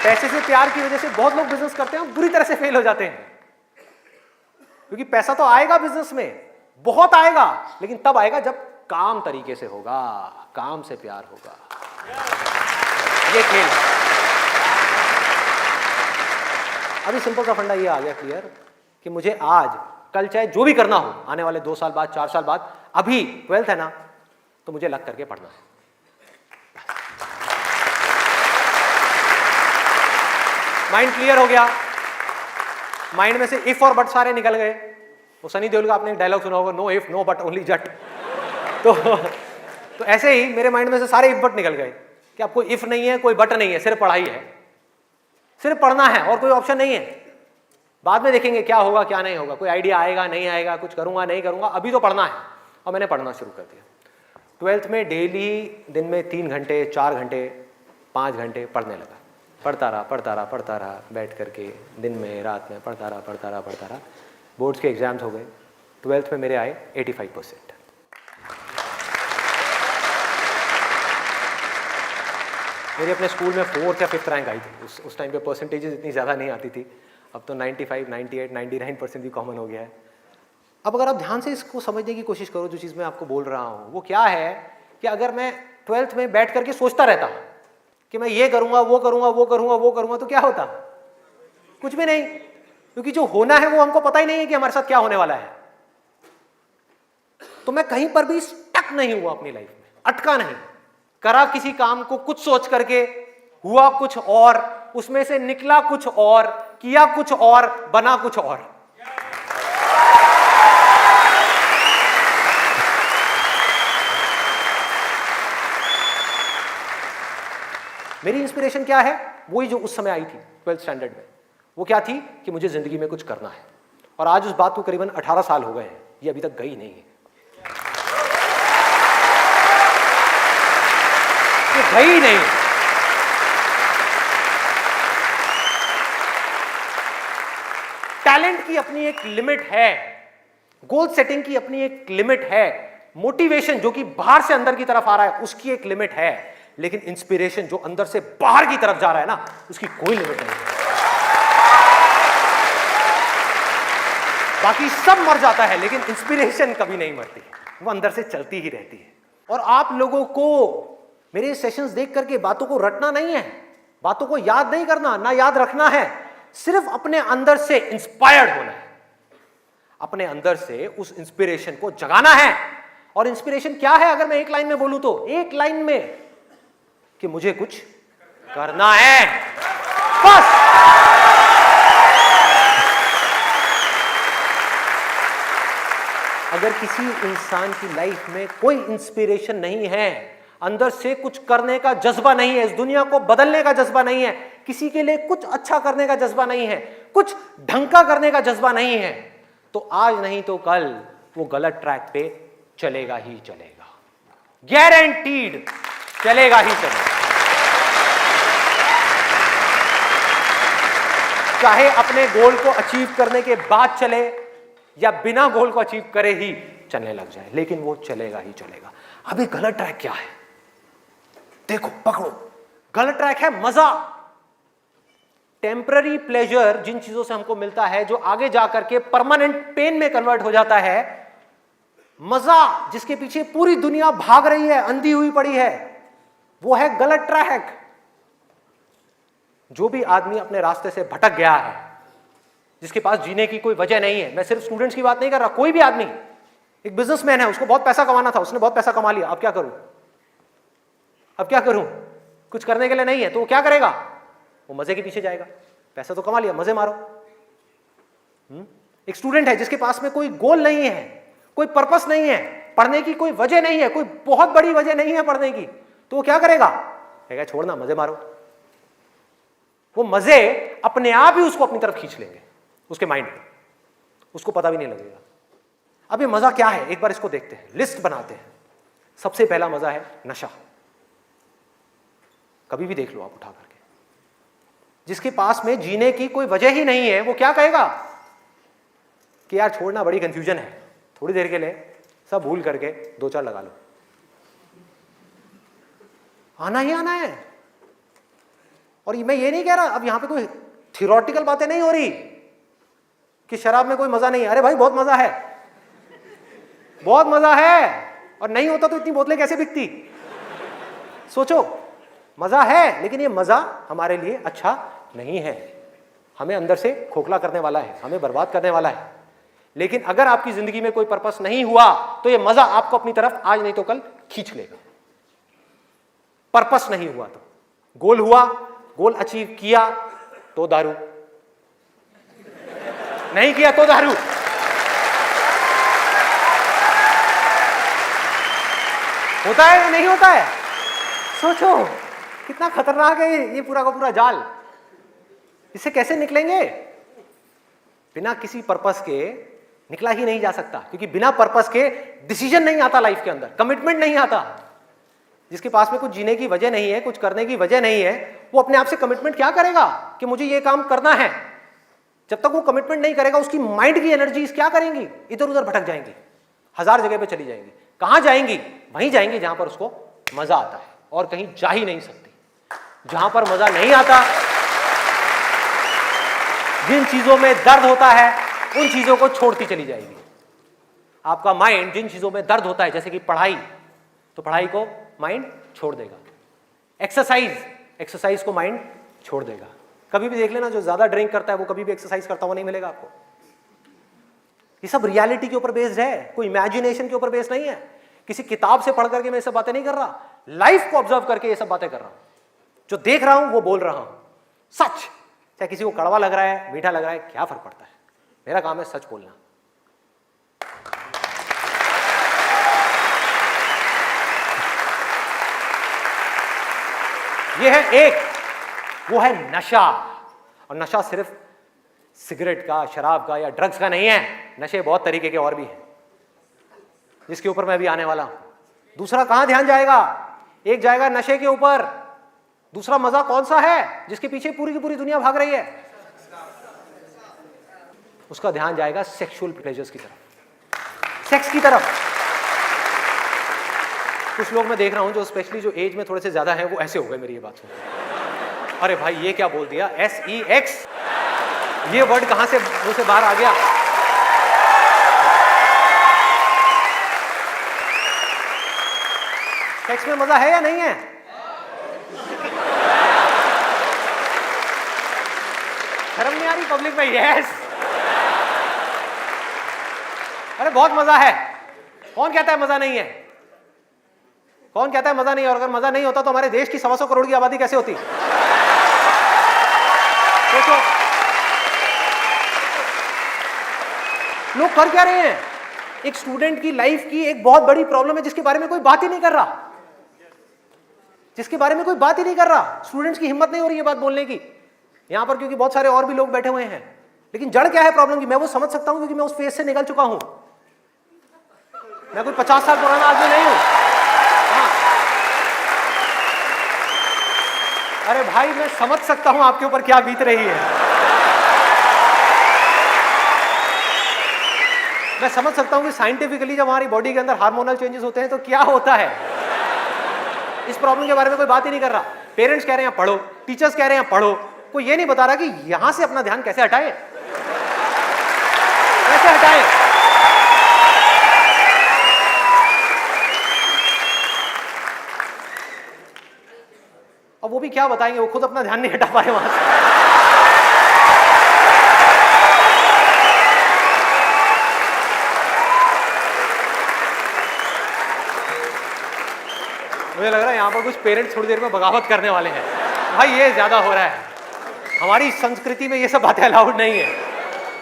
पैसे से प्यार की वजह से बहुत लोग बिजनेस करते हैं और बुरी तरह से फेल हो जाते हैं, क्योंकि पैसा तो आएगा बिजनेस में, बहुत आएगा, लेकिन तब आएगा जब काम तरीके से होगा, काम से प्यार होगा। ये खेल है। अभी सिंपल सा फंडा ये आ गया क्लियर कि मुझे आज कल चाहे जो भी करना हो, आने वाले 2 साल बाद, 4 साल बाद, अभी 12th है ना, तो मुझे लग करके पढ़ना है। माइंड क्लियर हो गया। माइंड में से इफ और बट सारे निकल गए। वो सनी देओल का आपने एक डायलॉग सुना होगा, no if no but only Jatt. तो ऐसे ही मेरे माइंड में से सारे इफ बट निकल गए कि अब कोई इफ नहीं है, कोई बट नहीं है, सिर्फ पढ़ाई है, सिर्फ पढ़ना है और कोई ऑप्शन नहीं है। बाद में देखेंगे क्या होगा क्या नहीं होगा, कोई आइडिया आएगा नहीं आएगा, कुछ करूंगा नहीं करूंगा, अभी तो पढ़ना है। और मैंने पढ़ना शुरू कर दिया। 12th में डेली दिन में 3 घंटे 4 घंटे 5 घंटे पढ़ने लगा। पढ़ता रहा बैठ करके, दिन में रात में पढ़ता रहा। बोर्ड्स के एग्जाम्स हो गए। 12th में मेरे आए 85%। मेरे अपने स्कूल में 4th या 5th रैंक आई थी। उस टाइम पे परसेंटेजेस इतनी ज़्यादा नहीं आती थी। अब तो 95, 98, 99% भी कॉमन हो गया है। अब अगर आप ध्यान से इसको समझने की कोशिश करो, जो चीज़ मैं आपको बोल रहा हूँ वो क्या है कि अगर मैं 12th में बैठ करके सोचता रहता कि मैं ये करूँगा वो करूँगा, तो क्या होता? कुछ भी नहीं, क्योंकि जो होना है वो हमको पता ही नहीं है कि हमारे साथ क्या होने वाला है। तो मैं कहीं पर भी स्टक नहीं हुआ अपनी लाइफ में, अटका नहीं। करा किसी काम को कुछ सोच करके, हुआ कुछ और, उसमें से निकला कुछ और, किया कुछ और, बना कुछ और। मेरी इंस्पिरेशन क्या है? वही जो उस समय आई थी 12th स्टैंडर्ड में। वो क्या थी कि मुझे जिंदगी में कुछ करना है। और आज उस बात को करीबन 18 साल हो गए हैं, ये अभी तक गई नहीं है, ये गई नहीं। टैलेंट की अपनी एक लिमिट है, गोल सेटिंग की अपनी एक लिमिट है, मोटिवेशन जो कि बाहर से अंदर की तरफ आ रहा है उसकी एक लिमिट है, लेकिन इंस्पिरेशन जो अंदर से बाहर की तरफ जा रहा है ना, उसकी कोई लिमिट नहीं है। बाकी सब मर जाता है, लेकिन इंस्पिरेशन कभी नहीं मरती, वो अंदर से चलती ही रहती है। और आप लोगों को मेरे सेशंस देख करके बातों को रटना नहीं है, बातों को याद नहीं करना, ना याद रखना है, सिर्फ अपने अंदर से इंस्पायर्ड होना है, अपने अंदर से उस इंस्पिरेशन को जगाना है। और इंस्पिरेशन क्या है अगर मैं एक लाइन में बोलूं तो, एक लाइन में कि मुझे कुछ करना है, बस। अगर किसी इंसान की लाइफ में कोई इंस्पिरेशन नहीं है, अंदर से कुछ करने का जज्बा नहीं है, इस दुनिया को बदलने का जज्बा नहीं है, किसी के लिए कुछ अच्छा करने का जज्बा नहीं है, कुछ ढंग का करने का जज्बा नहीं है, तो आज नहीं तो कल वो गलत ट्रैक पे चलेगा ही चलेगा, गारंटीड चलेगा ही चलेगा। चाहे अपने गोल को अचीव करने के बाद चले या बिना गोल को अचीव करे ही चलने लग जाए, लेकिन वो चलेगा ही चलेगा। अभी गलत ट्रैक क्या है? देखो, पकड़ो, गलत ट्रैक है मजा, टेम्पररी प्लेजर, जिन चीजों से हमको मिलता है जो आगे जाकर के परमानेंट पेन में कन्वर्ट हो जाता है। मजा जिसके पीछे पूरी दुनिया भाग रही है, अंधी हुई पड़ी है, वो है गलत ट्रैक। जो भी आदमी अपने रास्ते से भटक गया है, जिसके पास जीने की कोई वजह नहीं है, मैं सिर्फ स्टूडेंट्स की बात नहीं कर रहा, कोई भी आदमी, एक बिजनेसमैन है, उसको बहुत पैसा कमाना था, उसने बहुत पैसा कमा लिया, अब क्या करूं, अब क्या करूं, कुछ करने के लिए नहीं है, तो वो क्या करेगा? वो मजे के पीछे जाएगा। पैसा तो कमा लिया, मजे मारो। एक स्टूडेंट है जिसके पास में कोई गोल नहीं है, कोई पर्पस नहीं है, पढ़ने की कोई वजह नहीं है, कोई बहुत बड़ी वजह नहीं है पढ़ने की, तो वो क्या करेगा? कहेगा छोड़ना, मजे मारो। वो मजे अपने आप ही उसको अपनी तरफ खींच लेंगे, उसके माइंड में, उसको पता भी नहीं लगेगा। अब ये मजा क्या है, एक बार इसको देखते हैं, लिस्ट बनाते हैं। सबसे पहला मजा है नशा। कभी भी देख लो आप उठा करके, जिसके पास में जीने की कोई वजह ही नहीं है, वो क्या कहेगा कि यार छोड़ना, बड़ी कंफ्यूजन है, थोड़ी देर के लिए सब भूल करके 2-4 लगा लो। आना ही आना है। और मैं ये नहीं कह रहा, अब यहां पे कोई थियोरेटिकल बातें नहीं हो रही कि शराब में कोई मजा नहीं है। अरे भाई बहुत मजा है, बहुत मजा है। और नहीं होता तो इतनी बोतलें कैसे बिकती? सोचो, मजा है, लेकिन ये मजा हमारे लिए अच्छा नहीं है, हमें अंदर से खोखला करने वाला है, हमें बर्बाद करने वाला है। लेकिन अगर आपकी जिंदगी में कोई पर्पस नहीं हुआ तो ये मजा आपको अपनी तरफ आज नहीं तो कल खींच लेगा। पर्पस नहीं हुआ तो गोल हुआ, गोल अचीव किया तो दारू, नहीं किया तो दारू। होता है या नहीं होता है? सोचो कितना खतरनाक है ये पूरा का पूरा जाल। इससे कैसे निकलेंगे? बिना किसी पर्पस के निकला ही नहीं जा सकता, क्योंकि बिना पर्पस के डिसीजन नहीं आता लाइफ के अंदर, कमिटमेंट नहीं आता। जिसके पास में कुछ जीने की वजह नहीं है, कुछ करने की वजह नहीं है, वो अपने आप से कमिटमेंट क्या करेगा कि मुझे ये काम करना है? जब तक वो कमिटमेंट नहीं करेगा, उसकी माइंड की एनर्जीज क्या करेंगी? इधर उधर भटक जाएंगी, 1000 जगह पे चली जाएंगी। कहां जाएंगी? वहीं जाएंगी जहां पर उसको मजा आता है, और कहीं जा ही नहीं सकती। जहां पर मजा नहीं आता, जिन चीजों में दर्द होता है, उन चीजों को छोड़ती चली जाएगी। आपका माइंड जिन चीजों में दर्द होता है, जैसे कि पढ़ाई, तो पढ़ाई को माइंड छोड़ देगा। एक्सरसाइज को माइंड छोड़ देगा। कभी भी देख लेना, जो ज्यादा ड्रिंक करता है वो कभी भी एक्सरसाइज करता हुआ नहीं मिलेगा आपको। ये सब रियलिटी के ऊपर बेस्ड है, कोई इमेजिनेशन के ऊपर बेस्ड नहीं है। किसी किताब से पढ़ करके मैं ये सब बातें नहीं कर रहा, लाइफ को ऑब्जर्व करके ये सब बातें कर रहा हूं। जो देख रहा हूं वो बोल रहा हूं, सच। चाहे किसी को कड़वा लग रहा है, मीठा लग रहा है, क्या फर्क पड़ता है? मेरा काम है सच बोलना। ये है एक, वो है नशा। और नशा सिर्फ सिगरेट का, शराब का या ड्रग्स का नहीं है। नशे बहुत तरीके के और भी हैं, जिसके ऊपर मैं अभी आने वाला हूं। दूसरा कहां ध्यान जाएगा? एक जाएगा नशे के ऊपर, दूसरा मजा कौन सा है जिसके पीछे पूरी की पूरी दुनिया भाग रही है? उसका ध्यान जाएगा सेक्सुअल प्लेजर्स की तरफ, सेक्स की तरफ। कुछ लोग मैं देख रहा हूं जो स्पेशली जो एज में थोड़े से ज्यादा है, वो ऐसे हो गए मेरी ये बात सुन। अरे भाई ये क्या बोल दिया, SEX, ये वर्ड कहां से मुंह से बाहर आ गया? सेक्स में मजा है या नहीं है? शर्म नहीं आ रही पब्लिक में? यस, अरे बहुत मजा है। कौन कहता है मजा नहीं है? कौन कहता है मजा नहीं है? और अगर मजा नहीं होता तो हमारे देश की 125 करोड़ की आबादी कैसे होती? सोचो, लोग कर क्या रहे हैं? एक स्टूडेंट की लाइफ की एक बहुत बड़ी प्रॉब्लम है जिसके बारे में कोई बात ही नहीं कर रहा, जिसके बारे में कोई बात ही नहीं कर रहा। स्टूडेंट्स की हिम्मत नहीं हो रही है बात बोलने की यहां पर, क्योंकि बहुत सारे और भी लोग बैठे हुए हैं। लेकिन जड़ क्या है प्रॉब्लम की, मैं वो समझ सकता हूं, क्योंकि मैं उस फेज से निकल चुका हूं। मैं कोई 50 साल पुराना आदमी नहीं हूं। हाँ। अरे भाई मैं समझ सकता हूं आपके ऊपर क्या बीत रही है। मैं समझ सकता हूं कि साइंटिफिकली जब हमारी बॉडी के अंदर हार्मोनल चेंजेस होते हैं तो क्या होता है। इस प्रॉब्लम के बारे में कोई बात ही नहीं कर रहा। पेरेंट्स कह रहे हैं पढ़ो, टीचर्स कह रहे हैं पढ़ो, कोई ये नहीं बता रहा कि यहां से अपना ध्यान कैसे हटाए, कैसे हटाए। अब वो भी क्या बताएंगे, वो खुद अपना ध्यान नहीं हटा पाए वहां से। मुझे लग रहा है यहां पर कुछ पेरेंट्स थोड़ी देर में बगावत करने वाले हैं। भाई ये ज्यादा हो रहा है, हमारी संस्कृति में ये सब बातें अलाउड नहीं है,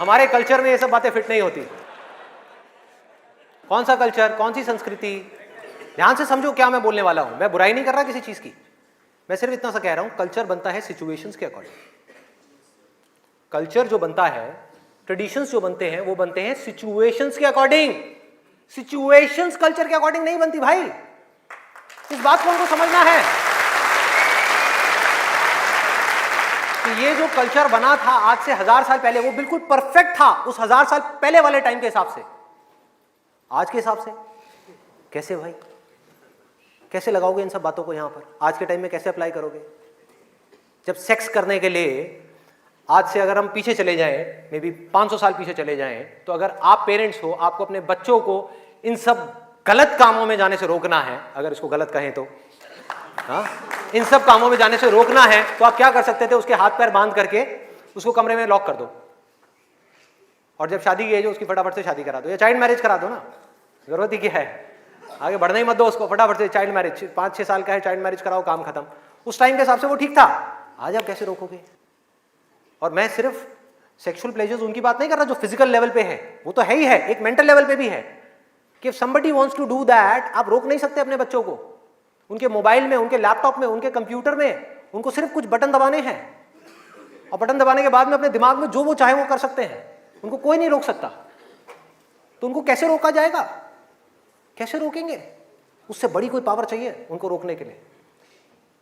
हमारे कल्चर में ये सब बातें फिट नहीं होती। कौन सा कल्चर, कौन सी संस्कृति? ध्यान से समझो क्या मैं बोलने वाला हूं। मैं बुराई नहीं कर रहा किसी चीज की, मैं सिर्फ इतना सा कह रहा हूं, कल्चर बनता है सिचुएशंस के अकॉर्डिंग। कल्चर जो बनता है, ट्रेडिशंस जो बनते हैं, वो बनते हैं सिचुएशंस के अकॉर्डिंग। सिचुएशंस कल्चर के अकॉर्डिंग नहीं बनती भाई, इस बात को उनको समझना है कि ये जो कल्चर बना था आज से 1000 साल पहले वो बिल्कुल परफेक्ट था उस 1000 साल पहले वाले टाइम के हिसाब से। आज के हिसाब से कैसे भाई, कैसे लगाओगे इन सब बातों को यहां पर, आज के टाइम में कैसे अप्लाई करोगे? जब सेक्स करने के लिए आज से अगर हम पीछे चले जाएं, मे बी 500 साल पीछे चले जाएं, तो अगर आप पेरेंट्स हो, आपको अपने बच्चों को इन सब गलत कामों में जाने से रोकना है, अगर इसको गलत कहें तो, हाँ, इन सब कामों में जाने से रोकना है, तो आप क्या कर सकते थे? उसके हाथ पैर बांध करके उसको कमरे में लॉक कर दो, और जब शादी की एज हो उसकी फटाफट से शादी करा दो, या चाइल्ड मैरिज करा दो ना, जरूरत ही क्या है, आगे बढ़ने ही मत दो उसको, फटाफट से चाइल्ड मैरिज, 5-6 साल का है, चाइल्ड मैरिज कराओ, काम खत्म। उस टाइम के हिसाब से वो ठीक था, आज आप कैसे रोकोगे? और मैं सिर्फ सेक्सुअल प्लेजर्स उनकी बात नहीं कर रहा जो फिजिकल लेवल पे है, वो तो है ही है, एक मेंटल लेवल पे भी है कि somebody wants to do that, आप रोक नहीं सकते अपने बच्चों को। उनके मोबाइल में, उनके लैपटॉप में, उनके कंप्यूटर में उनको सिर्फ कुछ बटन दबाने हैं, और बटन दबाने के बाद में अपने दिमाग में जो वो चाहे वो कर सकते हैं, उनको कोई नहीं रोक सकता। तो उनको कैसे रोका जाएगा? कैसे रोकेंगे? उससे बड़ी कोई पावर चाहिए उनको रोकने के लिए,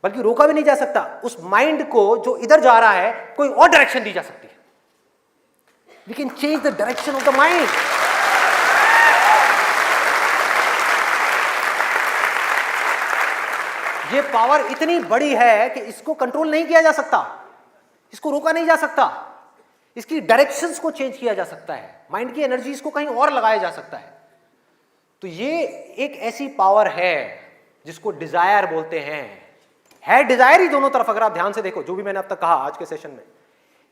बल्कि रोका भी नहीं जा सकता। उस माइंड को जो इधर जा रहा है कोई और डायरेक्शन दी जा सकती है। We can change the direction of the mind. ये पावर इतनी बड़ी है कि इसको कंट्रोल नहीं किया जा सकता, इसको रोका नहीं जा सकता, इसकी डायरेक्शंस को चेंज किया जा सकता है, माइंड की एनर्जीज को कहीं और लगाया जा सकता है। तो ये एक ऐसी पावर है जिसको डिजायर बोलते हैं। है डिजायर ही दोनों तरफ, अगर आप ध्यान से देखो जो भी मैंने अब तक कहा आज के सेशन में,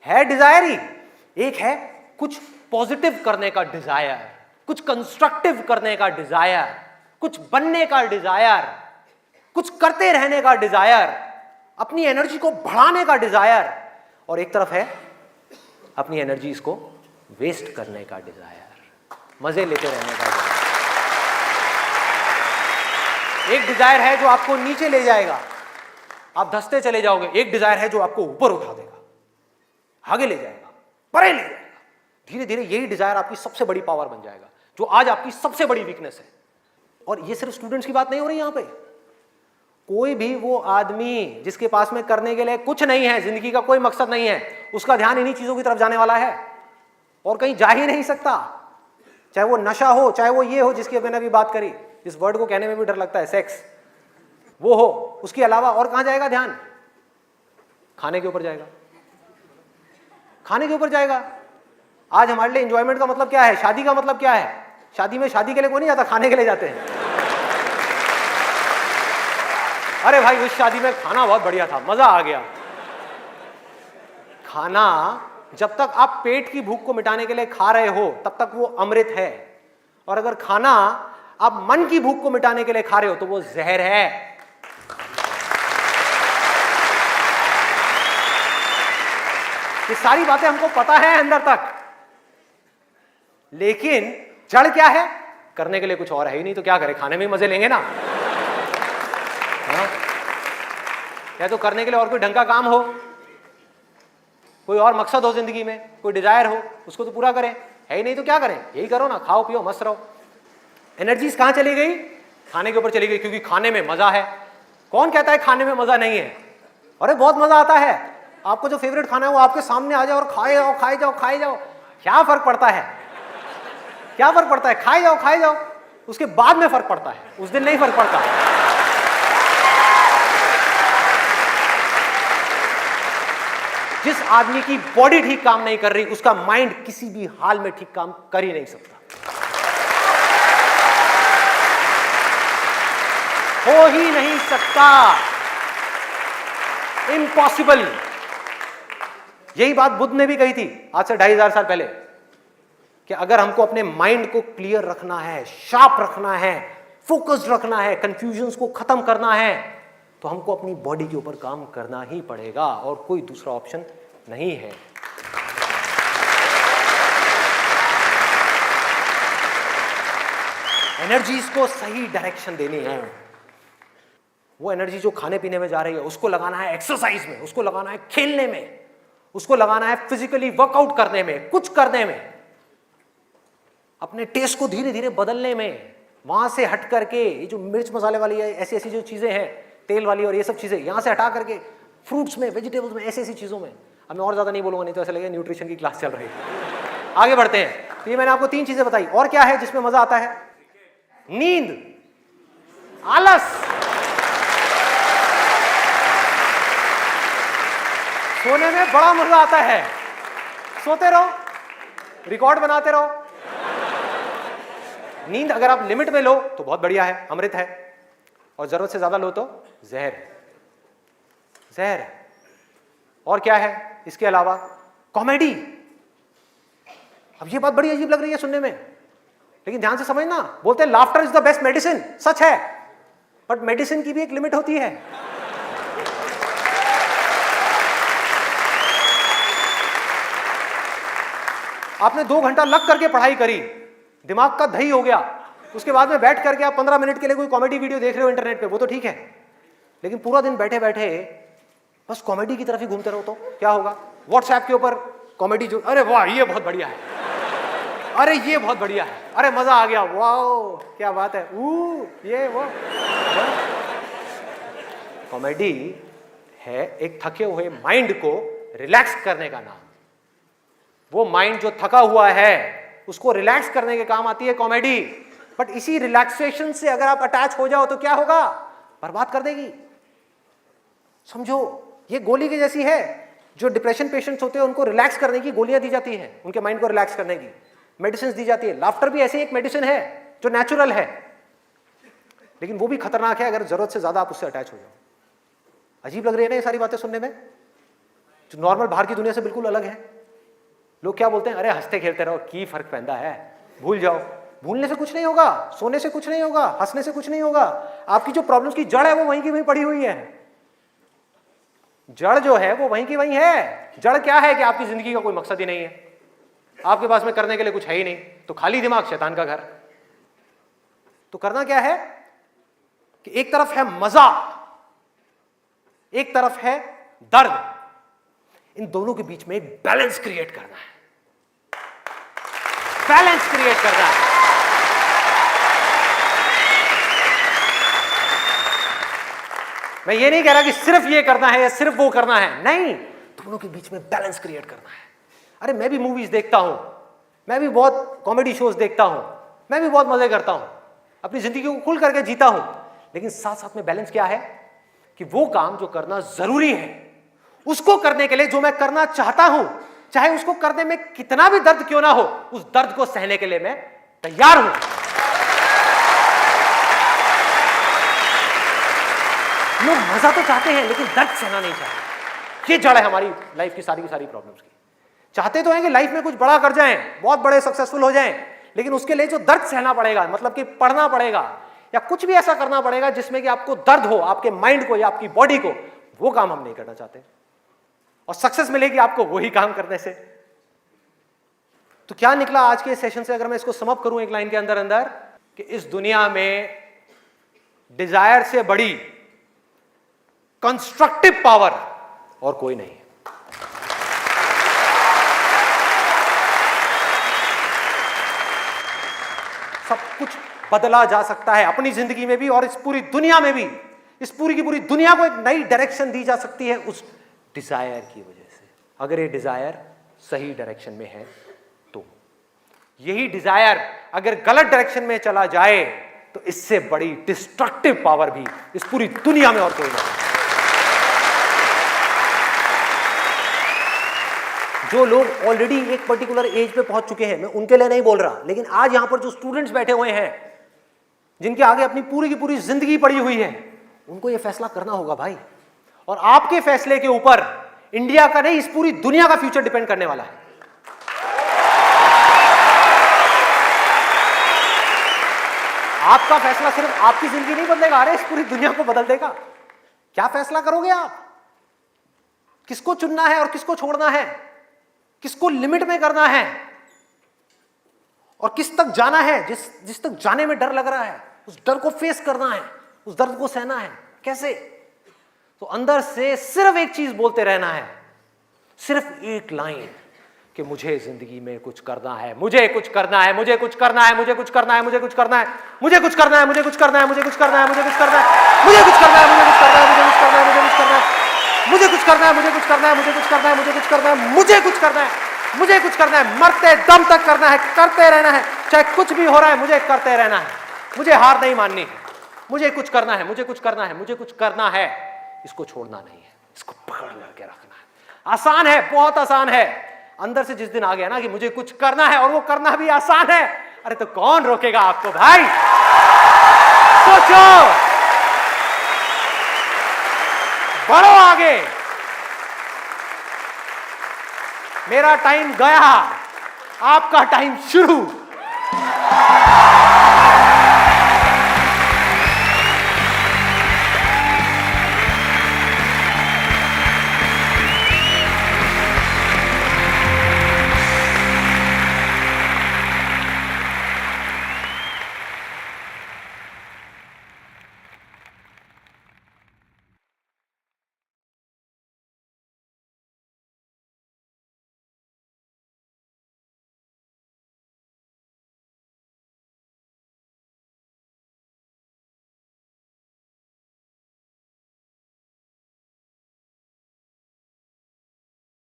है डिजायर ही। एक है कुछ पॉजिटिव करने का डिजायर, कुछ कंस्ट्रक्टिव करने का डिजायर, कुछ बनने का डिजायर, कुछ करते रहने का डिजायर, अपनी एनर्जी को बढ़ाने का डिजायर, और एक तरफ है अपनी एनर्जी को वेस्ट करने का डिजायर, मजे लेते रहने का डिजायर। एक डिजायर है जो आपको नीचे ले जाएगा, आप धंसते चले जाओगे। एक डिजायर है जो आपको ऊपर उठा देगा, आगे ले जाएगा, परे ले जाएगा। धीरे धीरे यही डिजायर आपकी सबसे बड़ी पावर बन जाएगा, जो आज आपकी सबसे बड़ी वीकनेस है। और ये सिर्फ स्टूडेंट्स की बात नहीं हो रही यहां पे, कोई भी वो आदमी जिसके पास में करने के लिए कुछ नहीं है, जिंदगी का कोई मकसद नहीं है, उसका ध्यान इन्हीं चीजों की तरफ जाने वाला है और कहीं जा ही नहीं सकता। चाहे वो नशा हो, चाहे वो ये हो जिसकी मैंने अभी बात करी, इस वर्ड को कहने में भी डर लगता है, सेक्स, वो हो, उसके अलावा और कहां जाएगा ध्यान? खाने के ऊपर जाएगा, खाने के ऊपर जाएगा। आज हमारे लिए एंजॉयमेंट का मतलब क्या है? शादी का मतलब क्या है? शादी में शादी के लिए कोई नहीं जाता, खाने के लिए जाते हैं। अरे भाई उस शादी में खाना बहुत बढ़िया था, मजा आ गया। खाना जब तक आप पेट की भूख को मिटाने के लिए खा रहे हो तब तक वो अमृत है, और अगर खाना आप मन की भूख को मिटाने के लिए खा रहे हो तो वो जहर है। ये सारी बातें हमको पता है अंदर तक, लेकिन जड़ क्या है? करने के लिए कुछ और है ही नहीं, तो क्या करें? खाने में मजे लेंगे ना। हाँ? या तो करने के लिए और कोई ढंग का काम हो, कोई और मकसद हो जिंदगी में, कोई डिजायर हो, उसको तो पूरा करें। है ही नहीं तो क्या करें? यही करो ना, खाओ पियो मस्त रहो। एनर्जीज कहां चली गई? खाने के ऊपर चली गई, क्योंकि खाने में मजा है। कौन कहता है खाने में मजा नहीं है? अरे बहुत मजा आता है। आपको जो फेवरेट खाना है वो आपके सामने आ जाओ और खाए जाओ, खाए जाओ, खाए जाओ। क्या फर्क पड़ता है? क्या फर्क पड़ता है? खाए जाओ, खाए जाओ। उसके बाद में फर्क पड़ता है, उस दिन नहीं फर्क पड़ता। जिस आदमी की बॉडी ठीक काम नहीं कर रही, उसका माइंड किसी भी हाल में ठीक काम कर ही नहीं सकता, हो ही नहीं सकता, इम्पॉसिबल। यही बात बुद्ध ने भी कही थी आज से 2500 साल पहले, कि अगर हमको अपने माइंड को क्लियर रखना है, शार्प रखना है, फोकस्ड रखना है, कंफ्यूजन्स को खत्म करना है, तो हमको अपनी बॉडी के ऊपर काम करना ही पड़ेगा, और कोई दूसरा ऑप्शन नहीं है। एनर्जीज को सही डायरेक्शन देनी है। वो एनर्जी जो खाने पीने में जा रही है उसको लगाना है एक्सरसाइज में, उसको लगाना है खेलने में, उसको लगाना है फिजिकली वर्कआउट करने में, कुछ करने में। अपने टेस्ट को धीरे धीरे बदलने में, वहां से हट करके ये जो मिर्च मसाले वाली ऐसी ऐसी जो चीजें हैं, तेल वाली और ये सब चीजें, यहां से हटा करके फ्रूट्स में, वेजिटेबल्स में, ऐसी ऐसी चीजों में। अब मैं और ज्यादा नहीं बोलूंगा, नहीं तो ऐसा लगेगा न्यूट्रिशन की क्लास चल रही है। आगे बढ़ते हैं। तो ये मैंने आपको 3 चीजें बताई। और क्या है जिसमें मजा आता है? नींद, आलस। सोने में बड़ा मजा आता है, सोते रहो, रिकॉर्ड बनाते रहो। नींद अगर आप लिमिट में लो तो बहुत बढ़िया है, अमृत है, और जरूरत से ज्यादा लो तो जहर है, जहर है। और क्या है इसके अलावा? कॉमेडी। अब ये बात बड़ी अजीब लग रही है सुनने में, लेकिन ध्यान से समझना, बोलते हैं laughter is the best medicine. सच है, बट मेडिसिन की भी एक लिमिट होती है। आपने 2 घंटा लग करके पढ़ाई करी, दिमाग का दही हो गया, उसके बाद में बैठ करके आप 15 मिनट के लिए कोई कॉमेडी वीडियो देख रहे हो इंटरनेट पे, वो तो ठीक है, लेकिन पूरा दिन बैठे बैठे बस कॉमेडी की तरफ ही घूमते रहो तो क्या होगा? व्हाट्सएप के ऊपर कॉमेडी जो, अरे वाह ये बहुत बढ़िया है, अरे ये बहुत बढ़िया है, अरे मजा आ गया, वाह क्या बात है, ये वो। कॉमेडी है एक थके हुए माइंड को रिलैक्स करने का नाम। वो माइंड जो थका हुआ है उसको रिलैक्स करने के काम आती है कॉमेडी। बट इसी रिलैक्सेशन से अगर आप अटैच हो जाओ तो क्या होगा? बर्बाद कर देगी। समझो ये गोली की जैसी है। जो डिप्रेशन पेशेंट्स होते हैं उनको रिलैक्स करने की गोलियां दी जाती हैं, उनके माइंड को रिलैक्स करने की मेडिसिन दी जाती है। लाफ्टर भी ऐसी एक मेडिसिन है जो नेचुरल है, लेकिन वो भी खतरनाक है अगर जरूरत से ज्यादा आप उससे अटैच हो जाओ। अजीब लग रही है ना ये सारी बातें सुनने में, जो नॉर्मल बाहर की दुनिया से बिल्कुल अलग है। लोग क्या बोलते हैं? अरे हंसते खेलते रहो, की फर्क पैदा है, भूल जाओ। भूलने से कुछ नहीं होगा, सोने से कुछ नहीं होगा, हंसने से कुछ नहीं होगा। आपकी जो प्रॉब्लम्स की जड़ है वो वहीं की वहीं पड़ी हुई है। जड़ जो है वो वहीं की वहीं है। जड़ क्या है कि आपकी जिंदगी का कोई मकसद ही नहीं है, आपके पास में करने के लिए कुछ है ही नहीं, तो खाली दिमाग शैतान का घर। तो करना क्या है कि एक तरफ है मजा, एक तरफ है दर्द, इन दोनों के बीच में एक बैलेंस क्रिएट करना है। बैलेंस क्रिएट करना है। मैं ये नहीं कह रहा कि सिर्फ ये करना है या सिर्फ वो करना है, नहीं, दोनों के बीच में बैलेंस क्रिएट करना है। अरे मैं भी मूवीज देखता हूं, मैं भी बहुत कॉमेडी शोज देखता हूं, मैं भी बहुत मजे करता हूं, अपनी जिंदगी को खुल करके जीता हूं, लेकिन साथ साथ में बैलेंस क्या है कि वो काम जो करना जरूरी है उसको करने के लिए जो मैं करना चाहता हूं, चाहे उसको करने में कितना भी दर्द क्यों ना हो, उस दर्द को सहने के लिए मैं तैयार हूं। लोग मजा तो चाहते हैं लेकिन दर्द सहना नहीं चाहते। ये जड़ है हमारी लाइफ की सारी प्रॉब्लम्स की। चाहते तो हैं कि लाइफ में कुछ बड़ा कर जाएं, बहुत बड़े सक्सेसफुल हो जाएं, लेकिन उसके लिए जो दर्द सहना पड़ेगा, मतलब कि पढ़ना पड़ेगा या कुछ भी ऐसा करना पड़ेगा जिसमें कि आपको दर्द हो, आपके माइंड को या आपकी बॉडी को, वो काम हम नहीं करना चाहते। और सक्सेस मिलेगी आपको वही काम करने से। तो क्या निकला आज के सेशन से, अगर मैं इसको समअप करूं एक लाइन के अंदर अंदर, कि इस दुनिया में डिजायर से बड़ी कंस्ट्रक्टिव पावर और कोई नहीं है। सब कुछ बदला जा सकता है अपनी जिंदगी में भी और इस पूरी दुनिया में भी। इस पूरी की पूरी दुनिया को एक नई डायरेक्शन दी जा सकती है उस डिजायर की वजह से, अगर ये डिजायर सही डायरेक्शन में है तो। यही डिजायर अगर गलत डायरेक्शन में चला जाए तो इससे बड़ी डिस्ट्रक्टिव पावर भी इस पूरी दुनिया में और कोई नहीं। जो लोग ऑलरेडी एक पर्टिकुलर एज पे पहुंच चुके हैं, मैं उनके लिए नहीं बोल रहा, लेकिन आज यहां पर जो स्टूडेंट्स बैठे हुए हैं जिनके आगे अपनी पूरी की पूरी जिंदगी पड़ी हुई है, उनको यह फैसला करना होगा भाई। और आपके फैसले के ऊपर इंडिया का नहीं, इस पूरी दुनिया का फ्यूचर डिपेंड करने वाला है। आपका फैसला सिर्फ आपकी जिंदगी नहीं बदलेगा, अरे इस पूरी दुनिया को बदल देगा। क्या फैसला करोगे आप? किसको चुनना है और किसको छोड़ना है, किसको लिमिट में करना है और किस तक जाना है। जिस तक जाने में डर लग रहा है, उस डर को फेस करना है, उस दर्द को सहना है। कैसे? तो अंदर से सिर्फ एक चीज बोलते रहना है, सिर्फ एक लाइन, कि मुझे जिंदगी में कुछ करना है, मुझे कुछ करना है, मुझे कुछ करना है, मुझे कुछ करना है, मुझे कुछ करना है, मुझे कुछ करना है, मुझे कुछ करना है, मुझे कुछ करना है, मुझे कुछ करना है, मुझे कुछ करना है, मुझे कुछ करना है, मुझे कुछ करना है, मुझे कुछ करना है, मुझे कुछ करना है, मुझे कुछ करना है, मुझे कुछ करना है, मुझे कुछ करना है, मुझे कुछ करना है, मुझे कुछ करना है, मरते दम तक करना है, करते रहना है, चाहे कुछ भी हो रहा है मुझे करते रहना है, मुझे हार नहीं माननी, मुझे कुछ करना है, मुझे कुछ करना है, मुझे कुछ करना है, इसको छोड़ना नहीं है, इसको पकड़ करके रखना है। आसान है, बहुत आसान है। अंदर से जिस दिन आ गया ना कि मुझे कुछ करना है और वो करना भी आसान है, अरे तो कौन रोकेगा आपको भाई? सोचो, बढ़ो आगे। मेरा टाइम गया, आपका टाइम शुरू।